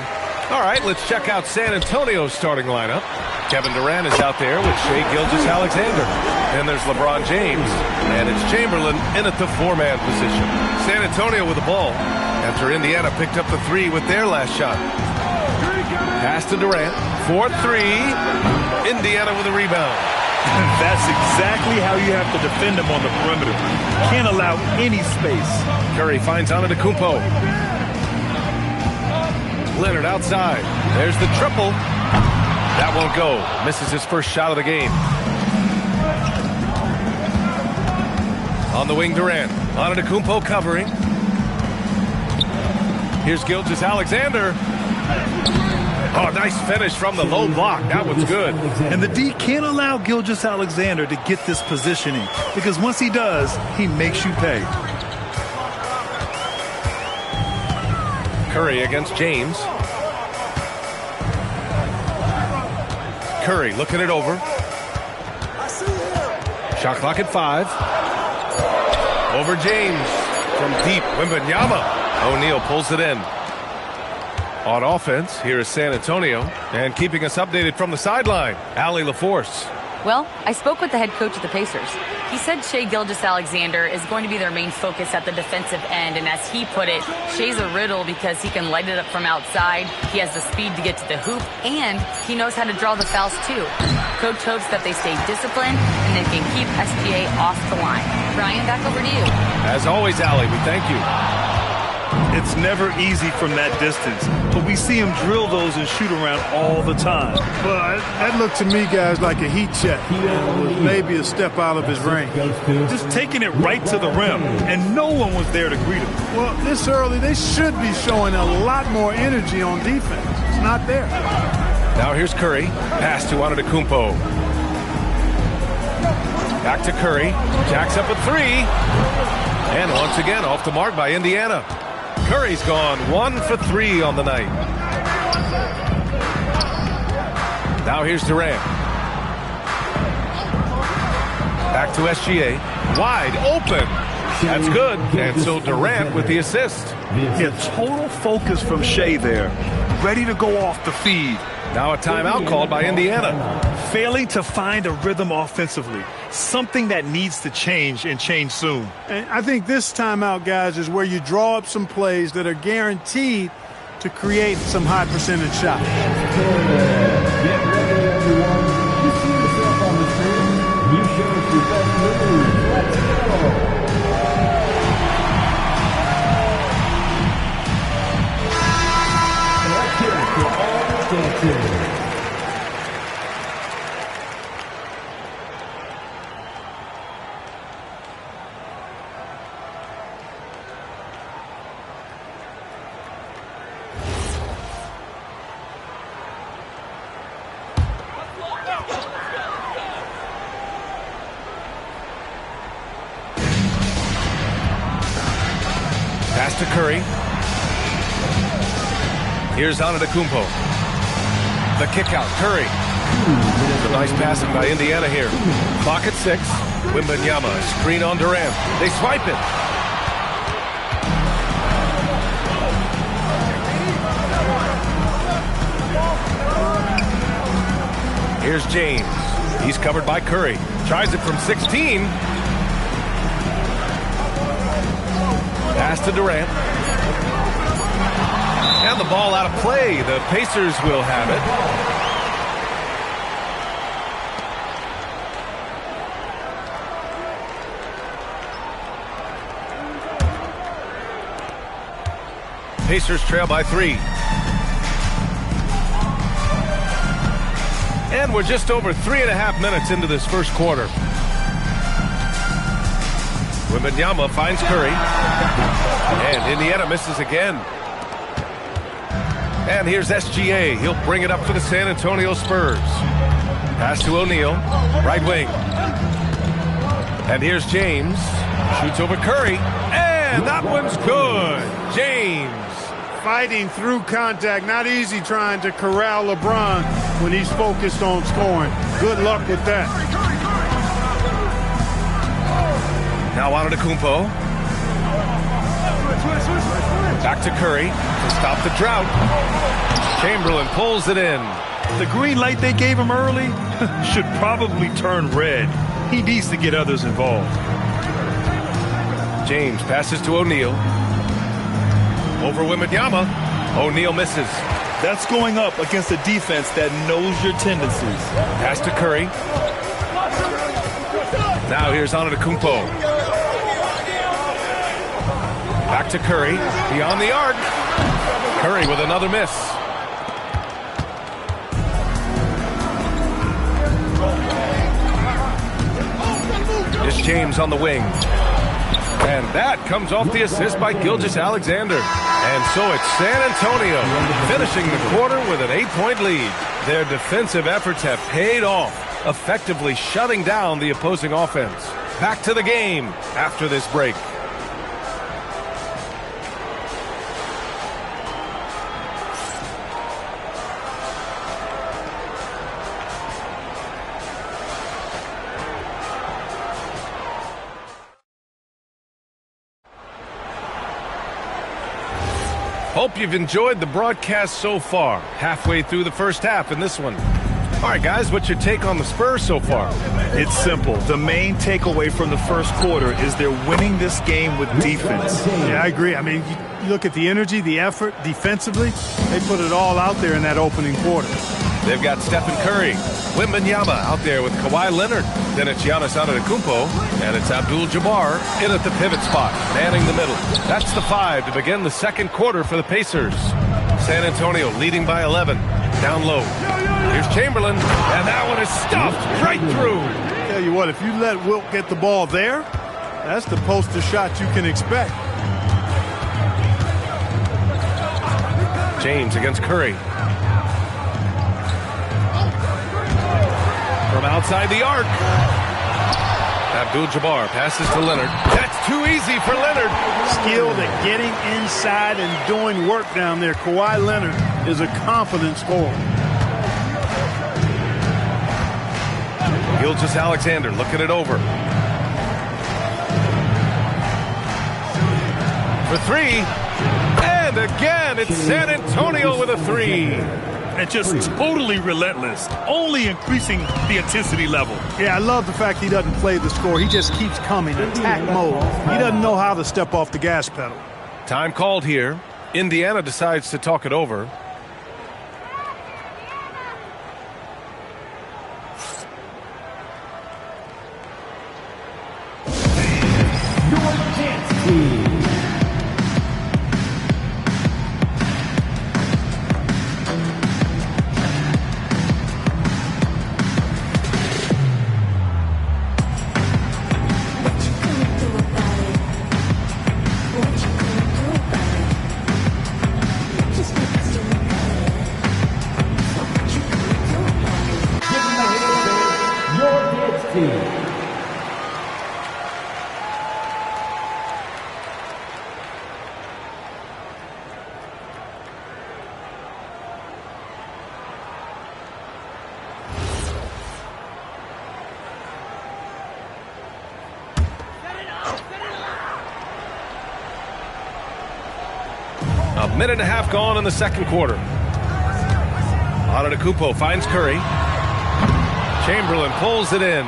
All right, let's check out San Antonio's starting lineup. Kevin Durant is out there with Shai Gilgeous-Alexander. Then there's LeBron James, and it's Chamberlain in at the 4-man position. San Antonio with the ball after Indiana picked up the 3 with their last shot. Pass to Durant, 4-3. Indiana with a rebound. That's exactly how you have to defend him on the perimeter. Can't allow any space. Curry finds Antetokounmpo. Leonard outside. There's the triple. That won't go. Misses his first shot of the game. On the wing, Durant. Antetokounmpo covering. Here's Gilgeous-Alexander. Oh, nice finish from the low block. That one's good. And the D can't allow Gilgeous-Alexander to get this positioning, because once he does, he makes you pay. Curry against James. Curry looking it over. Shot clock at 5. Over James from deep. Wembanyama. O'Neal pulls it in. On offense, here is San Antonio. And keeping us updated from the sideline, Allie LaForce. Well, I spoke with the head coach of the Pacers. He said Shai Gilgeous-Alexander is going to be their main focus at the defensive end, and as he put it, Shai's a riddle because he can light it up from outside, he has the speed to get to the hoop, and he knows how to draw the fouls too. Coach hopes that they stay disciplined and they can keep SGA off the line. Brian, back over to you. As always, Allie, we thank you. It's never easy from that distance, but we see him drill those and shoot around all the time. Well, that looked to me, guys, like a heat check. Maybe a step out of his range. Just taking it right to the rim, and no one was there to greet him. Well, this early, they should be showing a lot more energy on defense. It's not there. Now here's Curry. Pass to Antetokounmpo. Back to Curry. Jacks up a 3. And once again, off the mark by Indiana. Curry's gone 1 for 3 on the night. Now here's Durant. Back to SGA. Wide open. That's good. And so Durant with the assist. Yeah, total focus from Shai there. Ready to go off the feed. Now a timeout called by Indiana. Failing to find a rhythm offensively. Something that needs to change, and change soon. And I think this timeout, guys, is where you draw up some plays that are guaranteed to create some high percentage shots. Get ready, everyone. You see yourself on the screen. You show us your best moves. Let's go. Let's hear it for all the dancers. Pass to Curry. Here's Antetokounmpo. The kick out. Curry. A nice passing by Indiana here. Clock at 6. Wembanyama. Screen on Durant. They swipe it. Here's James. He's covered by Curry. Tries it from 16. Pass to Durant. And the ball out of play. The Pacers will have it. Pacers trail by 3. And we're just over 3.5 minutes into this first quarter. Wembanyama finds Curry. And Indiana misses again. And here's SGA. He'll bring it up for the San Antonio Spurs. Pass to O'Neal. Right wing. And here's James. Shoots over Curry. And that one's good. James. Fighting through contact. Not easy trying to corral LeBron when he's focused on scoring. Good luck with that. Now Antetokounmpo. Back to Curry to stop the drought. Chamberlain pulls it in. The green light they gave him early should probably turn red. He needs to get others involved. James passes to O'Neal. Over Wembanyama. O'Neal misses. That's going up against a defense that knows your tendencies. Pass to Curry. Now here's Antetokounmpo. Back to Curry. Beyond the arc. Curry with another miss. Here's James on the wing. And that comes off the assist by Gilgeous-Alexander. And so it's San Antonio finishing the quarter with an 8-point lead. Their defensive efforts have paid off, effectively shutting down the opposing offense. Back to the game after this break. Hope you've enjoyed the broadcast so far. Halfway through the first half in this one. All right, guys, what's your take on the Spurs so far? It's simple. The main takeaway from the first quarter is they're winning this game with defense. Yeah, I agree. I mean, you look at the energy, the effort, defensively, they put it all out there in that opening quarter. They've got Stephen Curry, Wembanyama out there with Kawhi Leonard. Then it's Giannis Antetokounmpo, and it's Abdul-Jabbar in at the pivot spot, manning the middle. That's the 5 to begin the second quarter for the Pacers. San Antonio leading by 11. Down low. Here's Chamberlain, and that one is stuffed right through. Tell you what, if you let Wilt get the ball there, that's the poster shot you can expect. James against Curry. From outside the arc. Abdul-Jabbar passes to Leonard. That's too easy for Leonard. Skilled at getting inside and doing work down there. Kawhi Leonard is a confident scorer. Gilgeous-Alexander looking it over. For 3. And again, it's San Antonio with a 3. And just totally relentless, only increasing the intensity level. Yeah, I love the fact he doesn't play the score. He just keeps coming, attack mode. He doesn't know how to step off the gas pedal. Time called here. Indiana decides to talk it over. A minute and a half gone in the second quarter. Antetokounmpo finds Curry. Chamberlain pulls it in.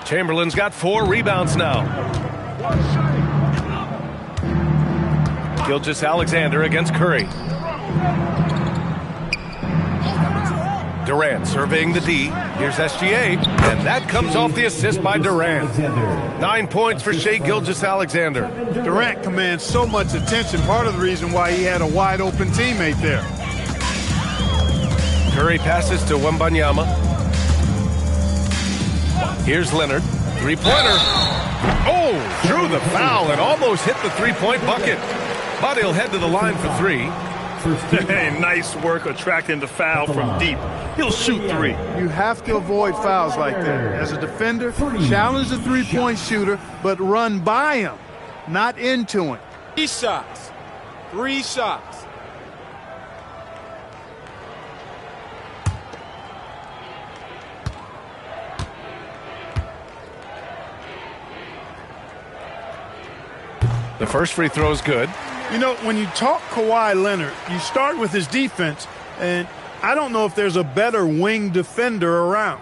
Chamberlain's got 4 rebounds now. Gilgeous-Alexander against Curry. Durant surveying the D. Here's SGA, and that comes off the assist by Durant. 9 points for Shai Gilgeous-Alexander. Durant commands so much attention, part of the reason why he had a wide-open teammate there. Curry passes to Wembanyama. Here's Leonard. Three-pointer. Oh, drew the foul and almost hit the three-point bucket. But he'll head to the line for 3. Hey, nice work attracting the foul from deep. He'll shoot 3. You have to avoid fouls like that. As a defender, challenge the three-point shooter, but run by him, not into him. 3 shots. 3 shots. The first free throw is good. You know, when you talk Kawhi Leonard, you start with his defense, and I don't know if there's a better wing defender around.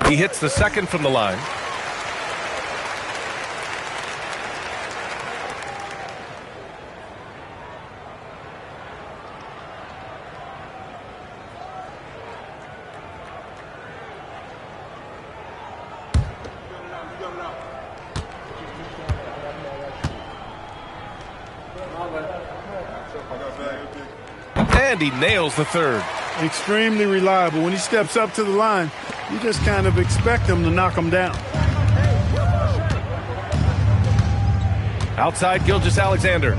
He hits the second from the line. And he nails the third. Extremely reliable. When he steps up to the line, you just kind of expect him to knock him down. Outside, Gilgeous-Alexander.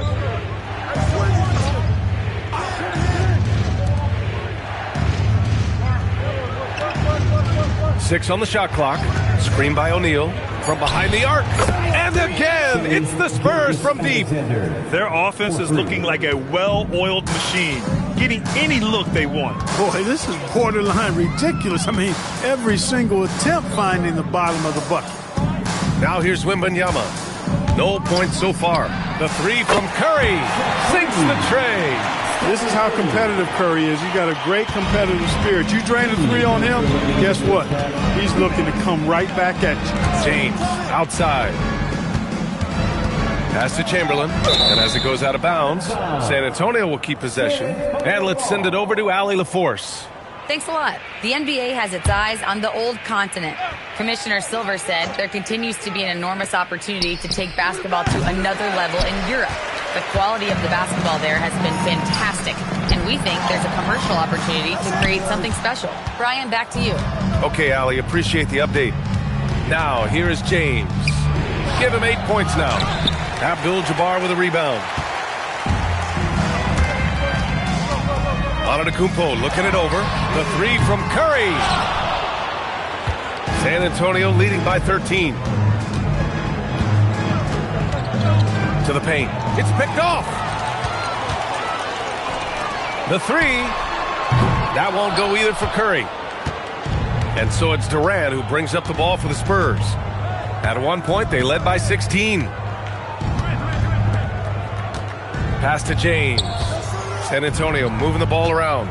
Six on the shot clock. Screen by O'Neal. From behind the arc. And again, it's the Spurs from deep. Their offense is looking like a well-oiled machine, getting any look they want. Boy, this is borderline ridiculous. I mean, every single attempt finding the bottom of the bucket. Now here's Wembanyama. No points so far. The three from Curry sinks the tray. This is how competitive Curry is. You got a great competitive spirit. You drain a three on him, guess what? He's looking to come right back at you. James outside. Pass to Chamberlain, and as it goes out of bounds, San Antonio will keep possession. And let's send it over to Allie LaForce. Thanks a lot. The NBA has its eyes on the old continent. Commissioner Silver said there continues to be an enormous opportunity to take basketball to another level in Europe. The quality of the basketball there has been fantastic, and we think there's a commercial opportunity to create something special. Brian, back to you. Okay, Allie, appreciate the update. Now, here is James. Give him 8 points now. Abdul-Jabbar with a rebound. Antetokounmpo looking it over. The three from Curry. San Antonio leading by 13. To the paint. It's picked off. The three. That won't go either for Curry. And so it's Durant who brings up the ball for the Spurs. At one point, they led by 16. Pass to James. San Antonio moving the ball around.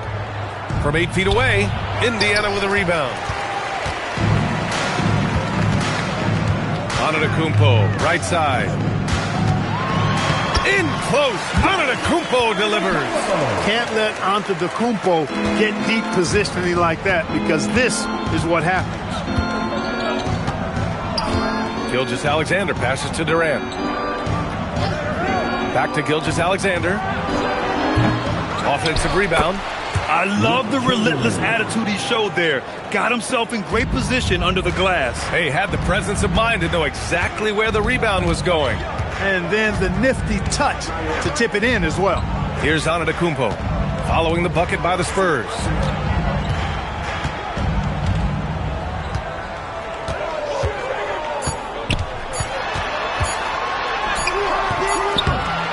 From 8 feet away, Indiana with a rebound. Antetokounmpo, right side. In close, Antetokounmpo delivers. Can't let Antetokounmpo get deep positioning like that, because this is what happens. Gilgeous-Alexander passes to Durant. Back to Gilgeous-Alexander. Offensive rebound. I love the relentless attitude he showed there. Got himself in great position under the glass. Hey, had the presence of mind to know exactly where the rebound was going. And then the nifty touch to tip it in as well. Here's Antetokounmpo, following the bucket by the Spurs.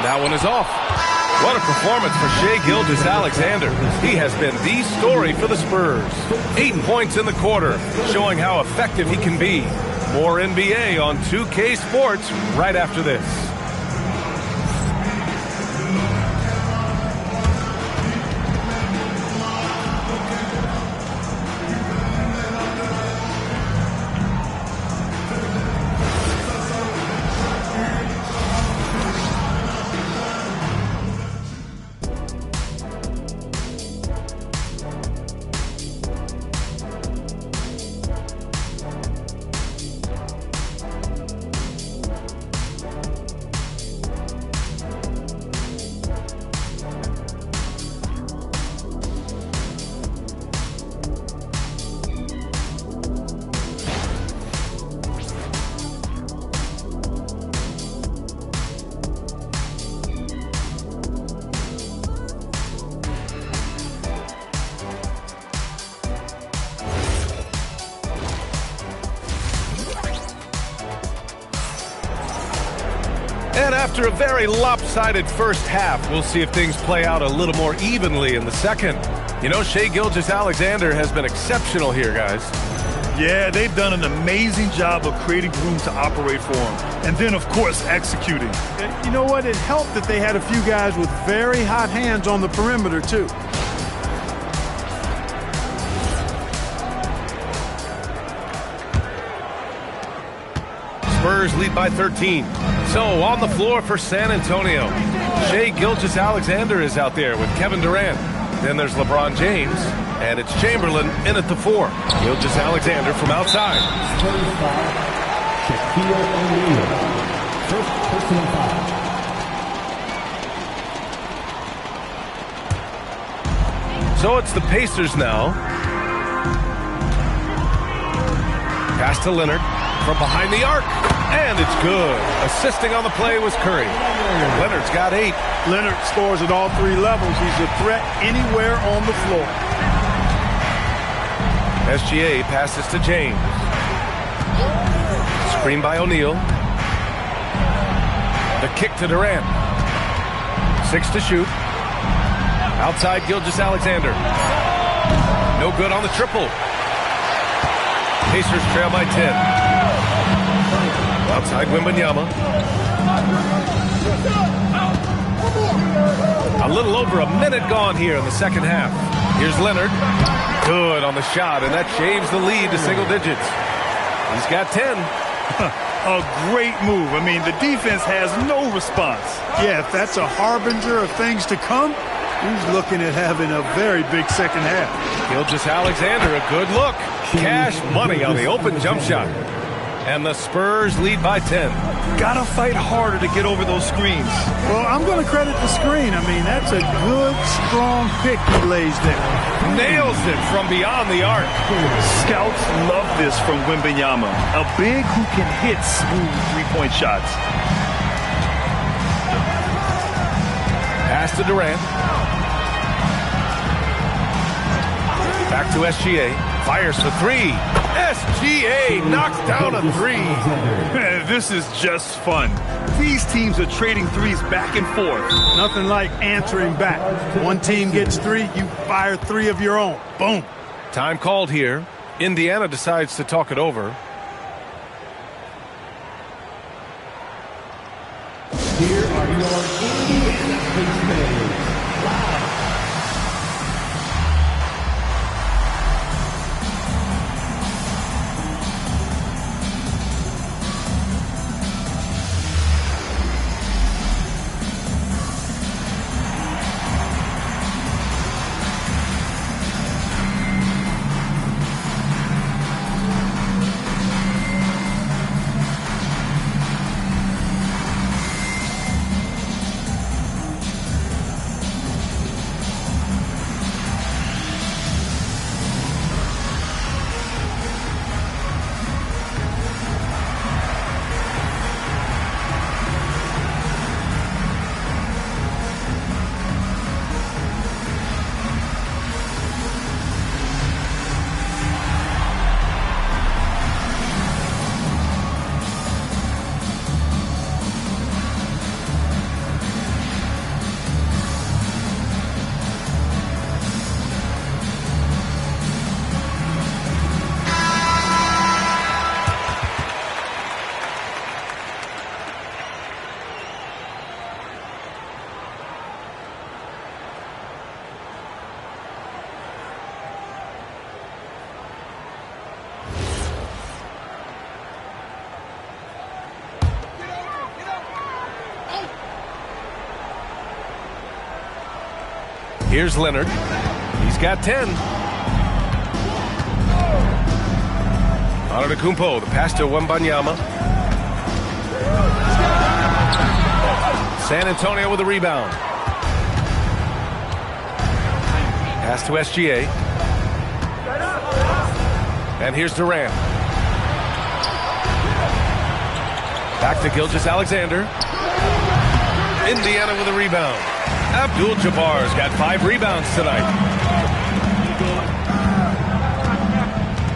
That one is off. What a performance for Shai Gilgeous-Alexander. He has been the story for the Spurs. 8 points in the quarter, showing how effective he can be. More NBA on 2K Sports right after this. after a very lopsided first half, we'll see if things play out a little more evenly in the second. You know, Shai Gilgeous-Alexander has been exceptional here, guys. Yeah, they've done an amazing job of creating room to operate for him. And then, of course, executing. You know what? It helped that they had a few guys with very hot hands on the perimeter, too. Spurs lead by 13. So on the floor for San Antonio, Shai Gilgeous-Alexander is out there with Kevin Durant. Then there's LeBron James, and it's Chamberlain in at the 4. Gilgeous-Alexander from outside. Spurs foul, Shaquille O'Neal. First personal foul. So it's the Pacers now. Pass to Leonard from behind the arc, and it's good. Assisting on the play was Curry. Leonard's got 8. Leonard scores at all 3 levels. He's a threat anywhere on the floor. SGA passes to James. Screen by O'Neal. The kick to Durant. 6 to shoot. Outside Gilgeous-Alexander. No good on the triple. Pacers trail by 10. Outside Wembanyama. A little over a minute gone here in the second half. Here's Leonard. Good on the shot, and that shaves the lead to single digits. He's got 10. A great move. I mean, the defense has no response. Yeah, if that's a harbinger of things to come, he's looking at having a very big second half. Gilgeous-Alexander, a good look. Cash money on the open jump shot. And the Spurs lead by 10. Gotta fight harder to get over those screens. Well, I'm going to credit the screen. I mean, that's a good, strong pick he lays there. Nails it from beyond the arc. Scouts love this from Wembanyama. A big who can hit smooth three-point shots. Pass to Durant. Back to SGA. Fires for 3. SGA knocks down a 3. This is just fun. These teams are trading threes back and forth. Nothing like answering back. One team gets 3, you fire 3 of your own. Boom. Time called here. Indiana decides to talk it over. Here are your Indiana Pacers. Here's Leonard. He's got 10. Antetokounmpo, the pass to Wembanyama. San Antonio with a rebound. Pass to SGA. And here's Durant. Back to Gilgeous-Alexander. Indiana with a rebound. Abdul-Jabbar's got 5 rebounds tonight.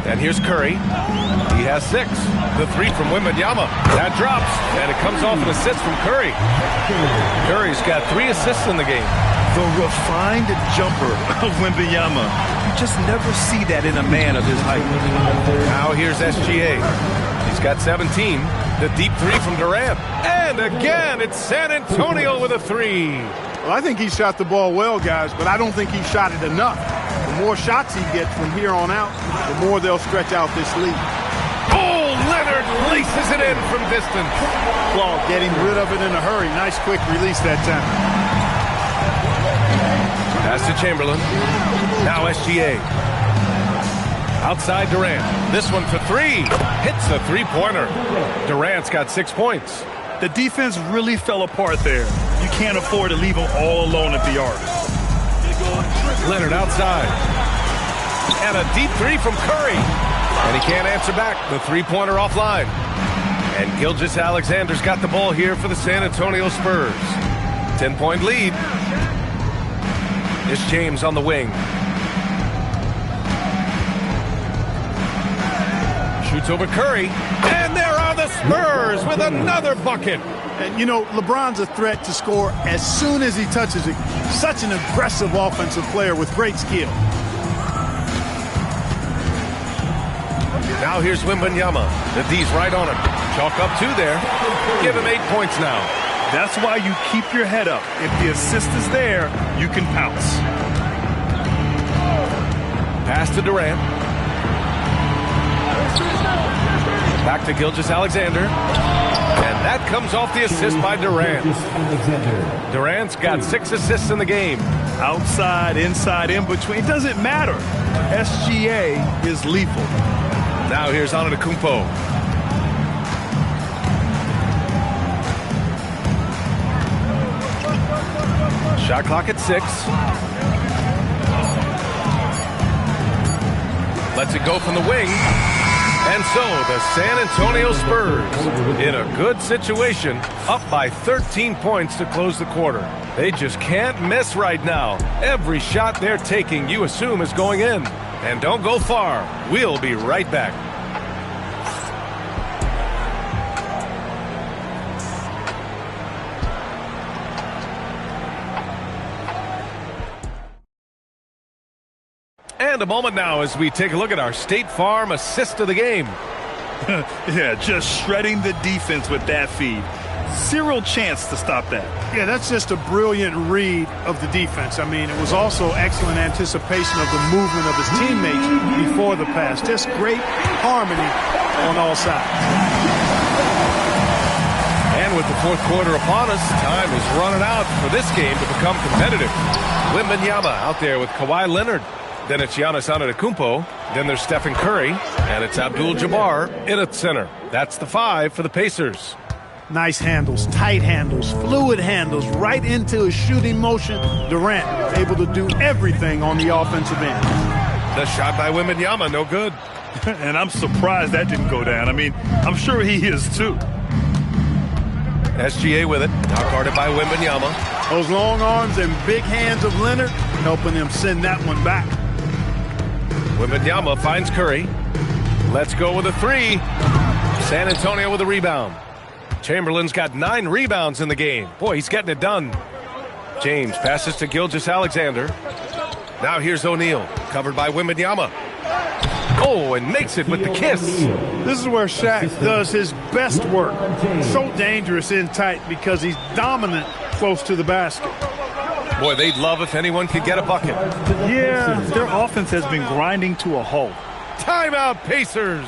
And here's Curry. He He has 6. The 3 from Wembanyama. That drops, and it comes off an assist from Curry. Curry's got 3 assists in the game. The refined jumper of Wembanyama. You just never see that in a man of his height. Now here's SGA. He's got 17. The deep 3 from Durant. And again, it's San Antonio with a 3. Well, I think he shot the ball well, guys, but I don't think he shot it enough. The more shots he gets from here on out, the more they'll stretch out this lead. Oh, Leonard laces it in from distance. Well, getting rid of it in a hurry. Nice quick release that time. Pass to Chamberlain. Now SGA. Outside Durant. This one for 3. Hits a 3-pointer. Durant's got 6 points. The defense really fell apart there. You can't afford to leave them all alone at the arc. Leonard outside. And a deep 3 from Curry. And he can't answer back. The 3-pointer offline. And Gilgeous-Alexander's got the ball here for the San Antonio Spurs. 10-point lead. It's James on the wing. Shoots over Curry. And there are the Spurs with another bucket. And, you know, LeBron's a threat to score as soon as he touches it. Such an aggressive offensive player with great skill. Now here's Wembanyama. The D's right on him. Chalk up 2 there. Give him 8 points now. That's why you keep your head up. If the assist is there, you can pounce. Pass to Durant. Back to Gilgeous-Alexander. And that comes off the assist by Durant. Durant's got 6 assists in the game. Outside, inside, in between. It doesn't matter. SGA is lethal. Now here's Antetokounmpo. Shot clock at 6. Lets it go from the wing. And so the San Antonio Spurs, in a good situation, up by 13 points to close the quarter. They just can't miss right now. Every shot they're taking, you assume, is going in. And don't go far. We'll be right back. And a moment now as we take a look at our State Farm assist of the game. Yeah, just shredding the defense with that feed. Zero chance to stop that. Yeah, that's just a brilliant read of the defense. I mean, it was also excellent anticipation of the movement of his teammates before the pass. Just great harmony on all sides. And with the 4th quarter upon us, time is running out for this game to become competitive. Wembanyama out there with Kawhi Leonard. Then it's Giannis Antetokounmpo. Then there's Stephen Curry. And it's Abdul-Jabbar in at center. That's the 5 for the Pacers. Nice handles, tight handles, fluid handles, right into his shooting motion. Durant was able to do everything on the offensive end. The shot by Wembanyama, no good. And I'm surprised that didn't go down. I mean, I'm sure he is too. SGA with it, now guarded by Wembanyama. Those long arms and big hands of Leonard helping him send that one back. Wembanyama finds Curry. Let's go with a 3. San Antonio with a rebound. Chamberlain's got 9 rebounds in the game. Boy, he's getting it done. James passes to Gilgeous-Alexander. Now here's O'Neal, covered by Wembanyama. Oh, and makes it with the kiss. This is where Shaq does his best work. So dangerous in tight because he's dominant close to the basket. Boy, they'd love if anyone could get a bucket. Yeah, their offense has been grinding to a halt. Timeout, Pacers.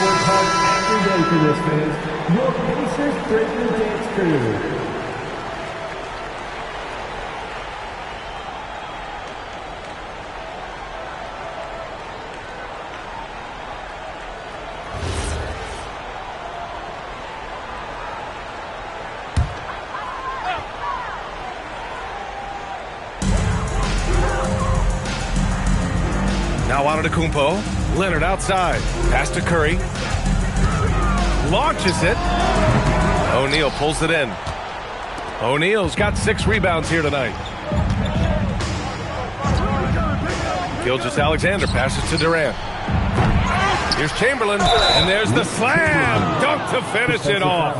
work hard every day for this, fans. Your Pacers Breaker Dance Crew. Now on to Kumpo. Leonard outside. Pass to Curry. Launches it. O'Neal pulls it in. O'Neal's got 6 rebounds here tonight. Gilgeous-Alexander passes to Durant. Here's Chamberlain, and there's the slam. Dunk to finish it off.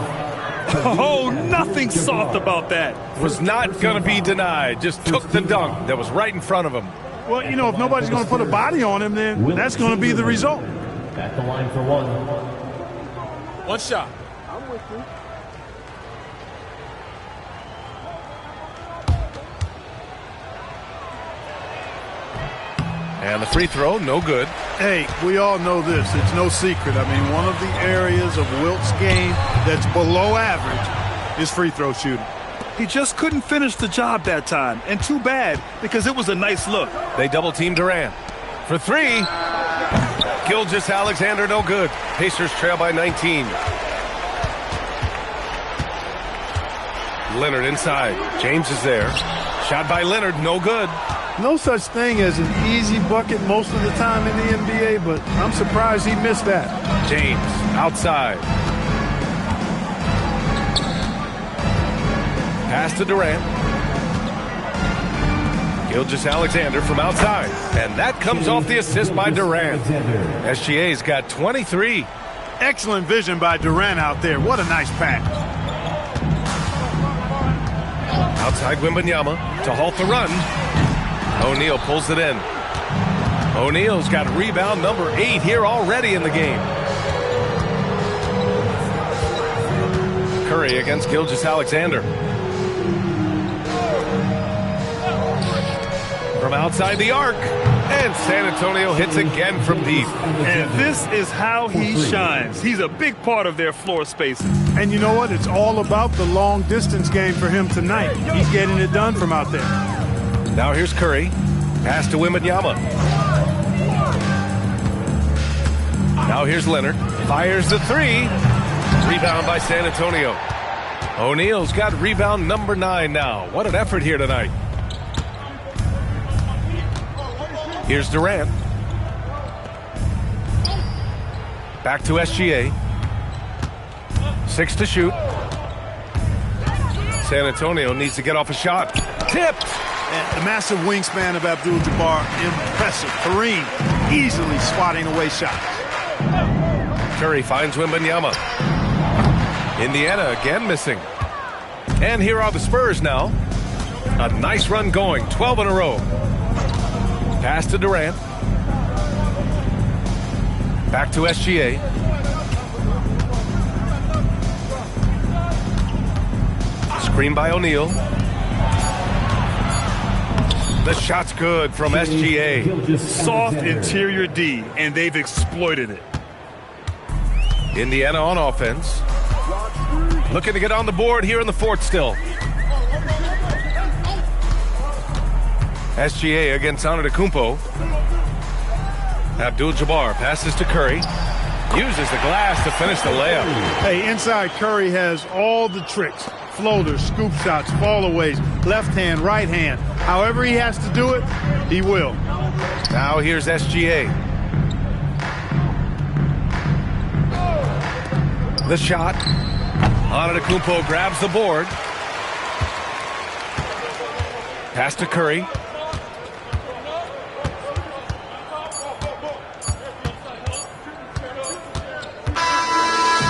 Oh, nothing soft about that. Was not going to be denied. Just took the dunk that was right in front of him. Well, you know, if nobody's going to put a body on him, then that's going to be the result. At the line for one. One shot. I'm with you. And the free throw, no good. Hey, we all know this. It's no secret. I mean, one of the areas of Wilt's game that's below average is free throw shooting. He just couldn't finish the job that time. And too bad, because it was a nice look. They double-team Durant. For 3. Gilgeous-Alexander, no good. Pacers trail by 19. Leonard inside. James is there. Shot by Leonard, no good. No such thing as an easy bucket most of the time in the NBA, but I'm surprised he missed that. James outside. Pass to Durant. Gilgeous-Alexander from outside. And that comes off the assist by Durant. SGA's got 23. Excellent vision by Durant out there. What a nice pass. Outside Wembanyama to halt the run. O'Neal pulls it in. O'Neal's got rebound number 8 here already in the game. Curry against Gilgeous-Alexander. From outside the arc. And San Antonio hits again from deep. And this is how he shines. He's a big part of their floor spacing. And you know what? It's all about the long distance game for him tonight. He's getting it done from out there. Now here's Curry. Pass to Wembanyama. Now here's Leonard. Fires the 3. Rebound by San Antonio. O'Neal's got rebound number 9 now. What an effort here tonight. Here's Durant. Back to SGA. 6 to shoot. San Antonio needs to get off a shot. Tipped. And the massive wingspan of Abdul-Jabbar, impressive. Kareem easily swatting away shots. Curry finds Wembanyama. Indiana again missing. And here are the Spurs now. A nice run going, 12 in a row. Pass to Durant. Back to SGA. Screen by O'Neal. The shot's good from SGA. Soft interior D, and they've exploited it. Indiana on offense. Looking to get on the board here in the fourth still. SGA against Antetokounmpo. Abdul-Jabbar passes to Curry. Uses the glass to finish the layup. Hey, inside Curry has all the tricks. Floaters, scoop shots, fallaways, left hand, right hand. However he has to do it, he will. Now here's SGA. The shot. Antetokounmpo grabs the board. Pass to Curry.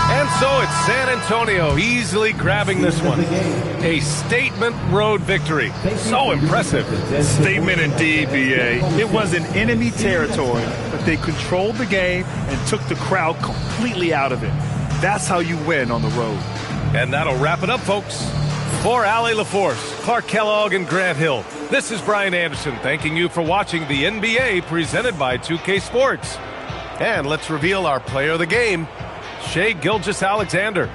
And so it's San Antonio easily grabbing this one. A statement road victory. So impressive. Statement indeed, BA. It was in enemy territory, but they controlled the game and took the crowd completely out of it. That's how you win on the road. And that'll wrap it up, folks. For Allie LaForce, Clark Kellogg, and Grant Hill, this is Brian Anderson thanking you for watching the NBA presented by 2K Sports. And let's reveal our player of the game, Shai Gilgeous-Alexander.